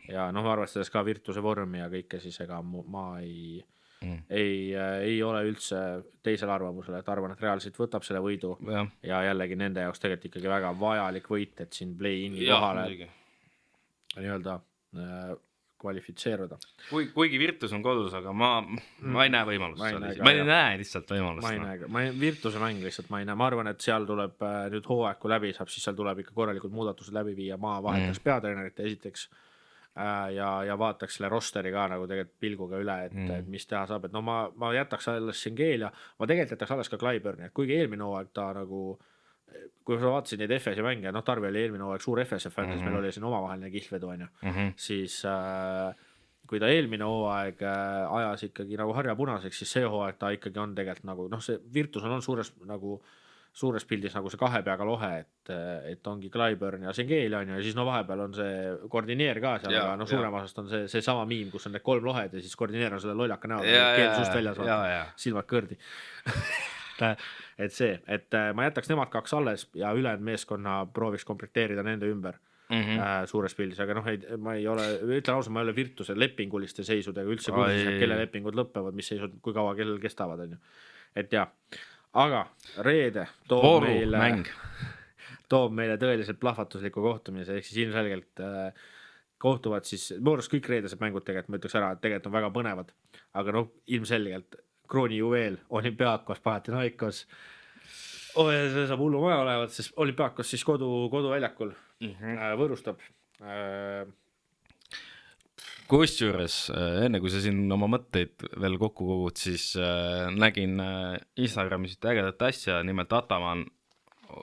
ja arvestades ka Virtuse vormi ja kõike, siis ega ma ei ei ole üldse teisel arvamusel, et arvan, et reaalselt võtab selle võidu ja jällegi nende jaoks tegelikult ikkagi väga vajalik võit, et siin play-in'i kohale nii-öelda kvalifitseeruda. Kuigi Virtus on kodus, aga ma ei näe võimalust. Ma ei näe lihtsalt võimalust. Virtuse mäng lihtsalt ma ei näe. Ma arvan, et seal tuleb nüüd hooaegu läbi saab, siis seal tuleb ikka korralikud muudatused läbi viia. Ma vahetaks peatreenerit esiteks ja vaataks selle rosteri ka nagu tegelikult pilguga üle, et mis teha saab. Et no ma jätaks alles Schengelia, ma tegelikult jätaks alles ka Clyburni, et kuigi eelmine hooaeg ta nagu kui sa vaatasid neid FS-i mänge, Tarvi oli eelmine hooaeg suur FS-i fänn, siis meil oli siin omavaheline kihlvedu, siis kui ta eelmine hooaeg ajas ikkagi nagu harja punaseks, siis see hooaeg ta ikkagi on tegelikult nagu, see Virtus on suures pildis nagu see kahe peaga lohe, et ongi Clyburn ja Schengelia ja siis vahepeal on see koordineer ka seal, aga suurem osast on see sama miim, kus on need 3 lohed ja siis koordineer on selle lollaka näol, keel suust väljas, silmad kõrdi. Et see, et ma jätaks nemad 2 alles ja ülejäänud meeskonna prooviks komplekteerida nende ümber suures pildis, aga ma ei ole, ütlen ausalt, ma ei ole Virtuse lepinguliste seisudega üldse kursis, kelle lepingud lõppevad, mis seisud, kui kaua kellel kestavad, et jah, aga reede toob meile tõeliselt plahvatusliku kohtumise, ehk siis ilmselgelt kohtuvad siis, mõõrus kõik reedesed mängud tegelikult, ma ütleks ära, et tegelikult on väga põnevad, aga ilmselgelt krooni juveel, Olympiakos, Panathinaikos. See saab hullu maja olevat, sest Olympiakos siis koduväljakul võõrustab. Kusjuures, enne kui sa siin oma mõtteid veel kokku kogud, siis nägin Instagramis ägedat asja, nimelt Ataman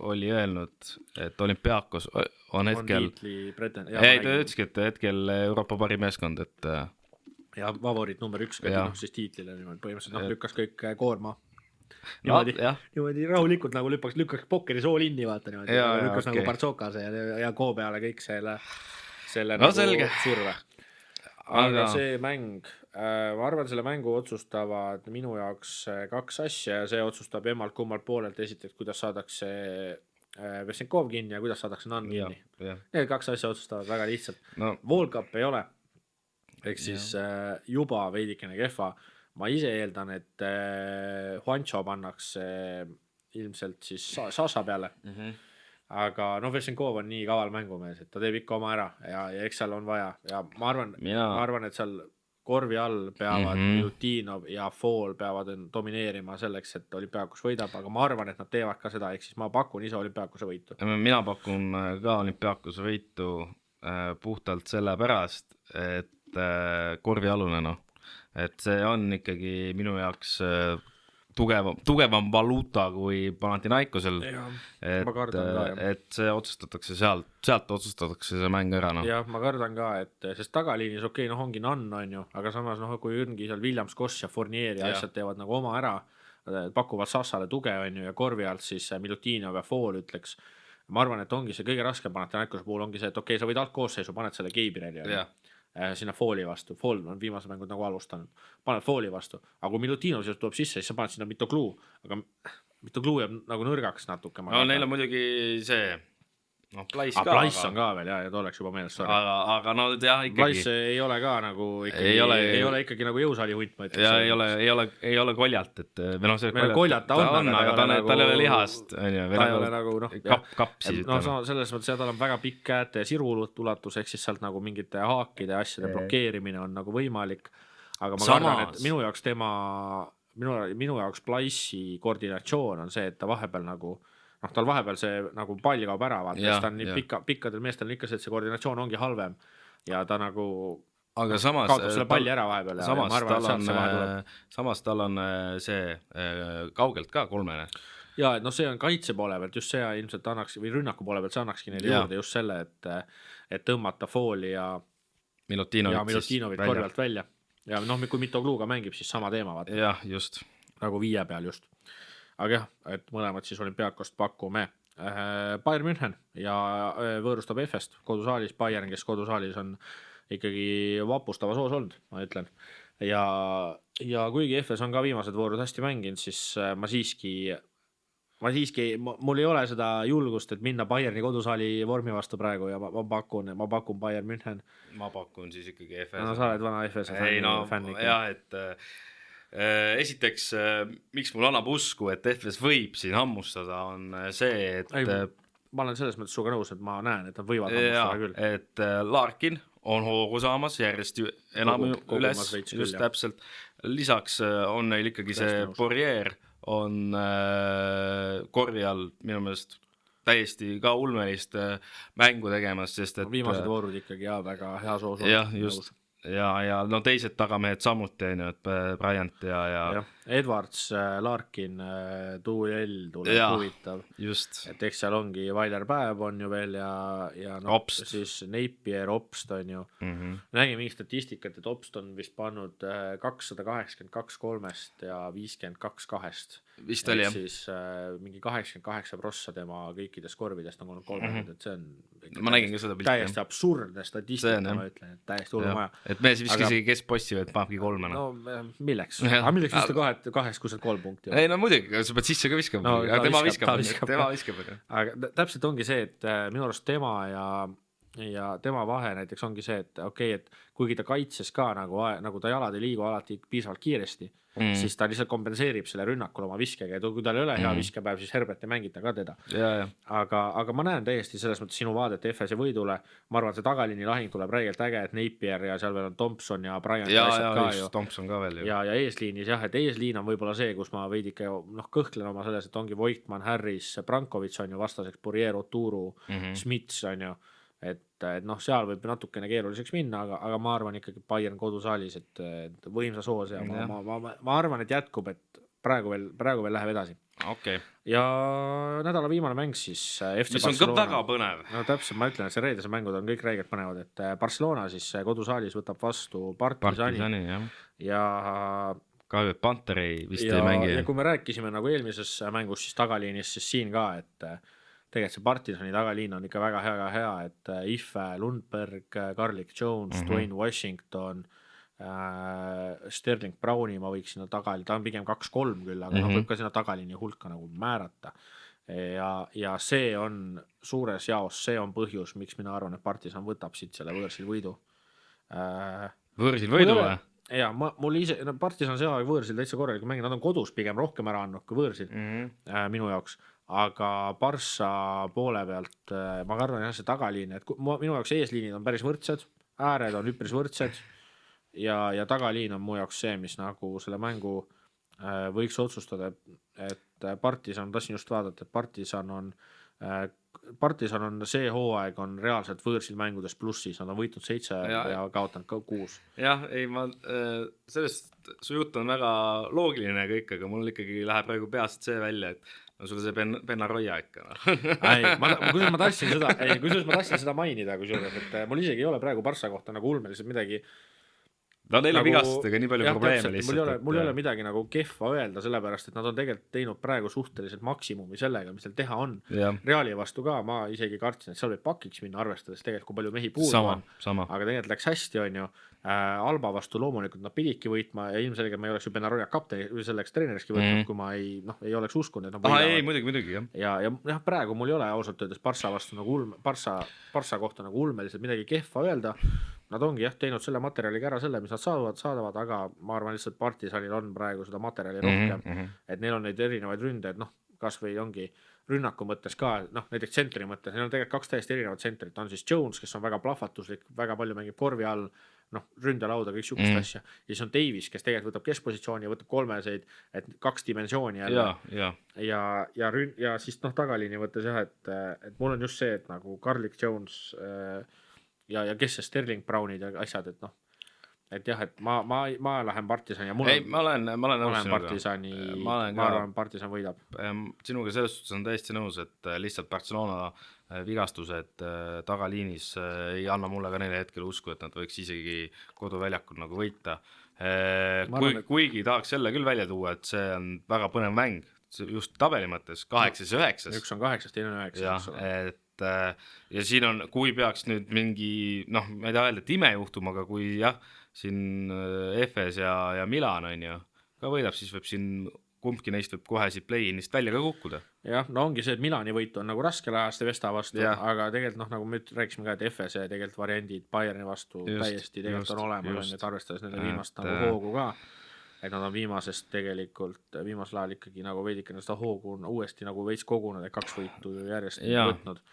oli öelnud, et Olympiakos on hetkel ta ütleski, et hetkel Euroopa parim meeskond, et ja favorit number 1 siis tiitlile põhimõtteliselt lükkas kõik koorma niimoodi rahulikult nagu lükkaks pokeris all inni vaata niimoodi, lükkas nagu Bartsokase ja Koo peale kõik selle nagu surve. Aga see mäng, ma arvan, selle mängu otsustavad minu jaoks 2 asja ja see otsustab emmalt kummalt poolelt, esiteks, kuidas saadakse Vesenkov kinni ja kuidas saadakse Nann kinni. Need 2 asja otsustavad väga lihtsalt. Volkap ei ole. Ehk siis juba veidikene kehva. Ma ise eeldan, et Juancho pannakse ilmselt siis Sasa peale. Aga Vesenkov on nii kaval mängumees, et ta teeb ikka oma ära ja eks seal on vaja. Ja ma arvan, et seal korvi all peavad Milutinov ja Fall peavad domineerima selleks, et Olympiakos võidab, aga ma arvan, et nad teevad ka seda, ehk siis ma pakun ise Olympiakose võitu. Mina pakun ka Olympiakose võitu puhtalt selle pärast, et korvialune, et see on ikkagi minu jaoks tugevam valuuta kui Panathinaikosel, et see otsustatakse sealt otsustatakse see mäng ära. Jah, ma kardan ka, et sest tagaliinis ongi Nann on ju, aga samas kui ongi seal Williams, Koss ja Fournier ja asjad teevad nagu oma ära, pakuvad Sassale tuge on ju ja korvi alt siis Milutinov ja Fall ütleks. Ma arvan, et ongi see kõige raskem Panathinaikose puhul ongi see, et sa võid altkoosseisu, paned selle Gabrieli sinna Falli vastu. Fall on viimased mängud nagu alustanud. Paned Falli vastu. Aga kui Milutinov tuleb sisse, siis sa paned sinna Mitoglu. Aga Mitoglu jääb nagu nõrgaks natuke. Neil on muidugi see Plaiss ka. Plaiss on ka veel, ja tooleks juba meeles. Aga ikkagi. Plaiss ei ole ka nagu ikkagi, ei ole ikkagi nagu jõusaali hunt, ma ütleks. Ja ei ole koljalt, et koljalt ta on, aga ta ei ole lihast. Ta ei ole nagu kapsi. Selles mõttes, tal on väga pikk käete ja siruulatus, ehk siis sealt nagu mingite haakide asjade blokeerimine on nagu võimalik. Aga ma kardan, et minu jaoks Plaissi koordinatsioon on see, et ta vahepeal nagu tal vahepeal see nagu pall kaob ära, vaata, ta on nii pikkadel meestel on ikka see, et see koordinatsioon ongi halvem ja ta nagu kaotab selle palli ära vahepeal ja ma arvan, et sealt see vahe tuleb. Samas tal on see kaugelt ka 3. Ja, et see on kaitse poole pealt, just see ilmselt annaks, või rünnaku poole pealt see annakski neile juurde just selle, et tõmmata Falli ja Milutinovit korvalt välja. Ja kui Mitogluga mängib, siis sama teema, vaata. Jah, just. Nagu 5 peal just. Aga jah, et mõlemad siis Olympiakost pakume Bayern München ja võõrustab FS-t kodusaalis. Bayern, kes kodusaalis on ikkagi vapustavas oos olnud, ma ütlen. Ja kuigi FS on ka viimased voorud hästi mänginud, siis ma siiski, mul ei ole seda julgust, et minna Bayerni kodusaali vormi vastu praegu ja ma pakun Bayern München. Ma pakun siis ikkagi FS. No sa oled vana FS fänn. Jah, et esiteks, miks mul annab usku, et FS võib siin hammustada, on see, et ma olen selles mõttes suga nõus, et ma näen, et nad võivad hammustada küll. Et Larkin on hoogu saamas järjest enam üles, just täpselt. Lisaks on neil ikkagi see Poirier on korjal minu meelest täiesti ka ulmelist mängu tegemas, sest et viimased voorud ikkagi väga hea soos. Jah, just. Ja no teised tagamehed samuti, et Bryant ja Edwards, Larkin, duell tuleb huvitav. Just. Et eks seal ongi Weiler Päev on ju veel ja Obst. Siis Napier, Obst on ju. Nägin mingi statistikat, et Obst on vist pannud 282 kolmest ja 52 kahest. Vist oli, jah. Siis mingi 88% tema kõikidest korvidest on olnud kolmand, et see on ma nägin ka seda pilti. Täiesti absurdne statistika, ma ütlen, et täiesti hullu maja. Et mees viskis isegi keskpossi, et panebki kolme. No milleks? Aga milleks vista kahest, kui sa 3 punkti? Ei, no muidugi, sa pead sisse ka viskama. No, tema viskab. Aga täpselt ongi see, et minu arust tema ja tema vahe näiteks ongi see, et okei, et kuigi ta kaitses ka nagu ta jalad ei liigu alati piisavalt kiiresti, siis ta lihtsalt kompenseerib selle rünnakul oma viskega ja kui tal ei ole hea viskepäev, siis Herbert ei mängita ka teda. Aga ma näen täiesti selles mõttes sinu vaadet FS võidule. Ma arvan, see tagaliini lahing tuleb räigelt äge, et Napier ja seal veel on Thompson ja Bryant Thompson ka veel. Ja eesliinis et eesliin on võib-olla see, kus ma veidike kõhklen oma selles, et ongi Voigtmann, Harris, Brankovic on ju vastaseks, Poirier, Oturu, Smits on ju. Et seal võib natukene keeruliseks minna, aga ma arvan ikkagi Bayern kodusaalis, et võimsa soos ja ma arvan, et jätkub, et praegu veel läheb edasi. Okay. Ja nädala viimane mäng siis FC mis Barcelona. On ka väga põnev. No täpselt, ma ütlen, et see reedese mängud on kõik räigelt põnevad, et Barcelona siis kodusaalis võtab vastu Partisani ja Kahju, et Panterei vist ei mängi. Ja kui me rääkisime nagu eelmises mängus siis tagaliinis, siis siin ka, et tegelikult see Partisani tagaliin on ikka väga hea, et Iffe, Lundberg, Garlic Jones, Dwayne Washington, Sterling Browni ma võiks sinna tagaliin, ta on pigem 2-3 küll, aga võib ka sinna tagaliini hulka nagu määrata. Ja see on suures jaos, see on põhjus, miks mina arvan, et Partisan võtab siit selle võõrsil võidu. Võõrsil võidu või? Ja mul ise, Partisan see aeg võõrsil täitsa korralikult mängin, nad on kodus pigem rohkem ära andnud kui võõrsil minu jaoks. Aga Barça poole pealt ma kardan see tagaliin, et minu jaoks eesliinid on päris võrdsed, ääred on üpris võrdsed ja tagaliin on mu jaoks see, mis nagu selle mängu võiks otsustada, et Partisan, tahtsin just vaadata, et Partisan on see hooaeg on reaalselt võõrsil mängudes plussis, nad on võitnud 7 ja kaotanud 6. Jah, ei sellest su jutt on väga loogiline kõik, aga mul ikkagi läheb praegu peast see välja, et no sulle see Benaroya ikka. Kusjuures ma tahtsin seda mainida, et mul isegi ei ole praegu Barça kohta nagu ulmeliselt midagi. No neil on vigastustega nii palju probleeme lihtsalt. Mul ei ole midagi nagu kehva öelda, sellepärast, et nad on tegelikult teinud praegu suhteliselt maksimumi sellega, mis teil teha on. Reali vastu ka, ma isegi kartsin, et seal võib pakiks minna, arvestades tegelikult, kui palju mehi puudu on. Aga tegelikult läks hästi, on ju. Alba vastu loomulikult nad pididki võitma ja ilmselgelt ma ei oleks ju Benaroya kapteni või selleks treeneriski võitnud, kui ma ei oleks uskunud, et nad võidavad. Muidugi, jah. Ja praegu mul ei ole ausalt öeldes Barça vastu nagu Barça kohta nagu ulmeliselt midagi kehva öelda. Nad ongi teinud selle materjaliga ära selle, mis nad saadavad, aga ma arvan lihtsalt Partisanil on praegu seda materjali rohkem, et neil on neid erinevaid ründeid, kas või ongi rünnaku mõttes ka, näiteks tsentri mõttes, neil on tegelikult 2 täiesti erinevat tsentrit, on siis Jones, kes on väga plahvatuslik, väga palju mängib korvi all, ründelauda, kõik sihukest asja, ja siis on Davis, kes tegelikult võtab keskpositsiooni ja võtab kolmeseid, et 2 dimensiooni ja siis tagaliini võttes et mul on just see, et nagu Garlic Jones ja kes see Sterling Brownid ja asjad, et jah, et ma lähen Partisani ja ma olen Partisani, ma arvan, Partisan võidab. Sinuga selles suhtes on täiesti nõus, et lihtsalt Barcelona vigastused tagaliinis ei anna mulle ka neile hetkel usku, et nad võiks isegi koduväljakul nagu võita. Kuigi tahaks selle küll välja tuua, et see on väga põnev mäng, just tabeli mõttes 8 ja 9. Üks on 8, teine on 9. Ja siin on, kui peaks nüüd mingi, ma ei taha öelda, et ime juhtuma, aga kui siin FS ja Milan on ju, ka võidab, siis võib siin kumbki neist võib kohe siit play-inist välja ka kukkuda. Jah, ongi see, et Milani võit on nagu raske läheste Vesta vastu, aga tegelikult nagu me rääkisime ka, et FS ja tegelikult variandid Bayerni vastu täiesti tegelikult on olemas, et arvestades nende viimast nagu hoogu ka. et nad on viimasel ajal ikkagi nagu veidikene seda hoogu on uuesti nagu veits kogunud, et 2 võitu järjest võtnud,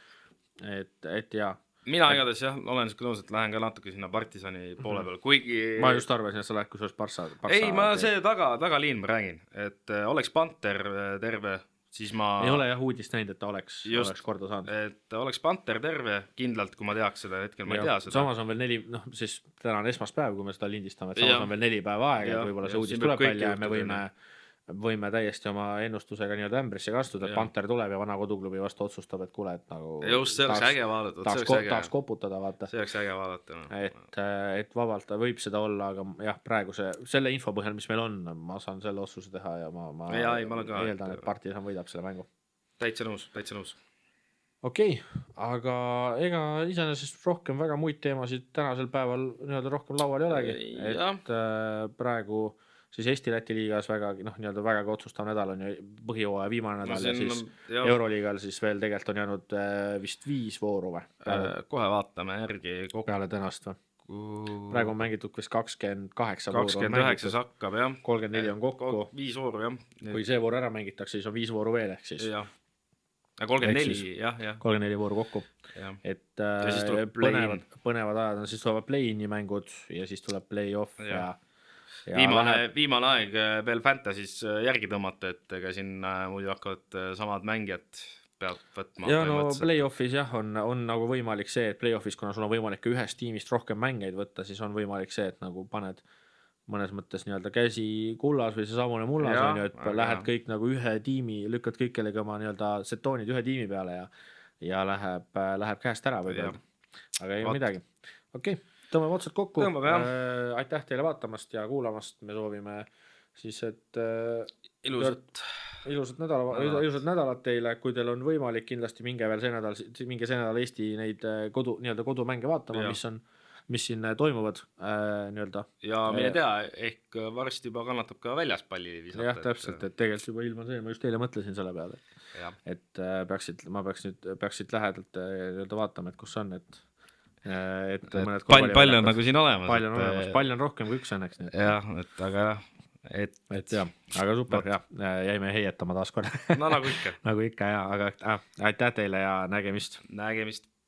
et jaa. Mina igatahes jah, olen siuke nõus, et lähen ka natuke sinna Partisani poole peal, kuigi ma just arvasin, et sa lähed kusjuures Barca ei, ma see tagaliin ma räägin, et oleks Panter terve, siis ma ei ole jah uudist näinud, et ta oleks korda saanud. Et oleks Panter terve kindlalt, kui ma teaks seda, hetkel ma ei tea seda. Samas on veel 4, noh siis täna on esmaspäev, kui me seda lindistame, et samas on veel 4 päeva aega, et võib-olla see uudis tuleb välja ja me võime täiesti oma ennustusega nii-öelda ämbrisse kastuda, et Panter tuleb ja vana koduklubi vastu otsustab, et kuule, et nagu just, see oleks äge vaadata, tahaks koputada, vaata. See oleks äge vaadata. Et vabalt võib seda olla, aga jah, praegu selle info põhjal, mis meil on, ma saan selle otsuse teha ja ma eeldan, et Partisan võidab selle mängu. Täitsa nõus. Okei, aga ega iseenesest rohkem väga muid teemasid tänasel päeval nii-öelda rohkem laual ei olegi, et praegu siis Eesti-Läti liigas nii-öelda vägagi otsustav nädal on ju põhijooaja viimane nädal ja siis Euroliigal siis veel tegelikult on jäänud vist 5 vooru või? Kohe vaatame järgi peale tänast või? Praegu on mängitud vist 28 vooru. 29 hakkab jah. 34 on kokku. 5 vooru jah. Kui see voor ära mängitakse, siis on 5 vooru veel ehk siis. Jah. 34 jah. 34 vooru kokku. Et põnevad ajad on, siis tulevad play-in'i mängud ja siis tuleb play-off ja viimane aeg veel Fantasy's järgi tõmmata, et ega siin muidu hakkavad samad mängijad peab võtma. Ja no play-offis jah, on nagu võimalik see, et play-offis, kuna sul on võimalik ühest tiimist rohkem mängeid võtta, siis on võimalik see, et nagu paned mõnes mõttes nii-öelda käsi kullas või see samune mullas on ju, et lähed kõik nagu ühe tiimi, lükkad kõik kellega oma nii-öelda setoonid ühe tiimi peale ja läheb käest ära võib-olla. Aga ei midagi. Okei. Tõmbame otsad kokku. Aitäh teile vaatamast ja kuulamast. Me soovime siis, et ilusat nädalat teile. Kui teil on võimalik, kindlasti minge see nädal Eesti neid kodumänge vaatama, mis siin toimuvad. Ja mine tea, ehk varsti juba kannatab ka väljas palli visata. Jah, täpselt, et tegelikult juba ilma see, ma just teile mõtlesin selle peale. Et ma peaksid lähedalt vaatama, et kus on, pall on nagu siin olemas. Pall on rohkem kui üks õnneks. Jah, et aga jah, aga super, jäime heietama taas kord. No nagu ikka. Nagu ikka, aga aitäh teile ja nägemist.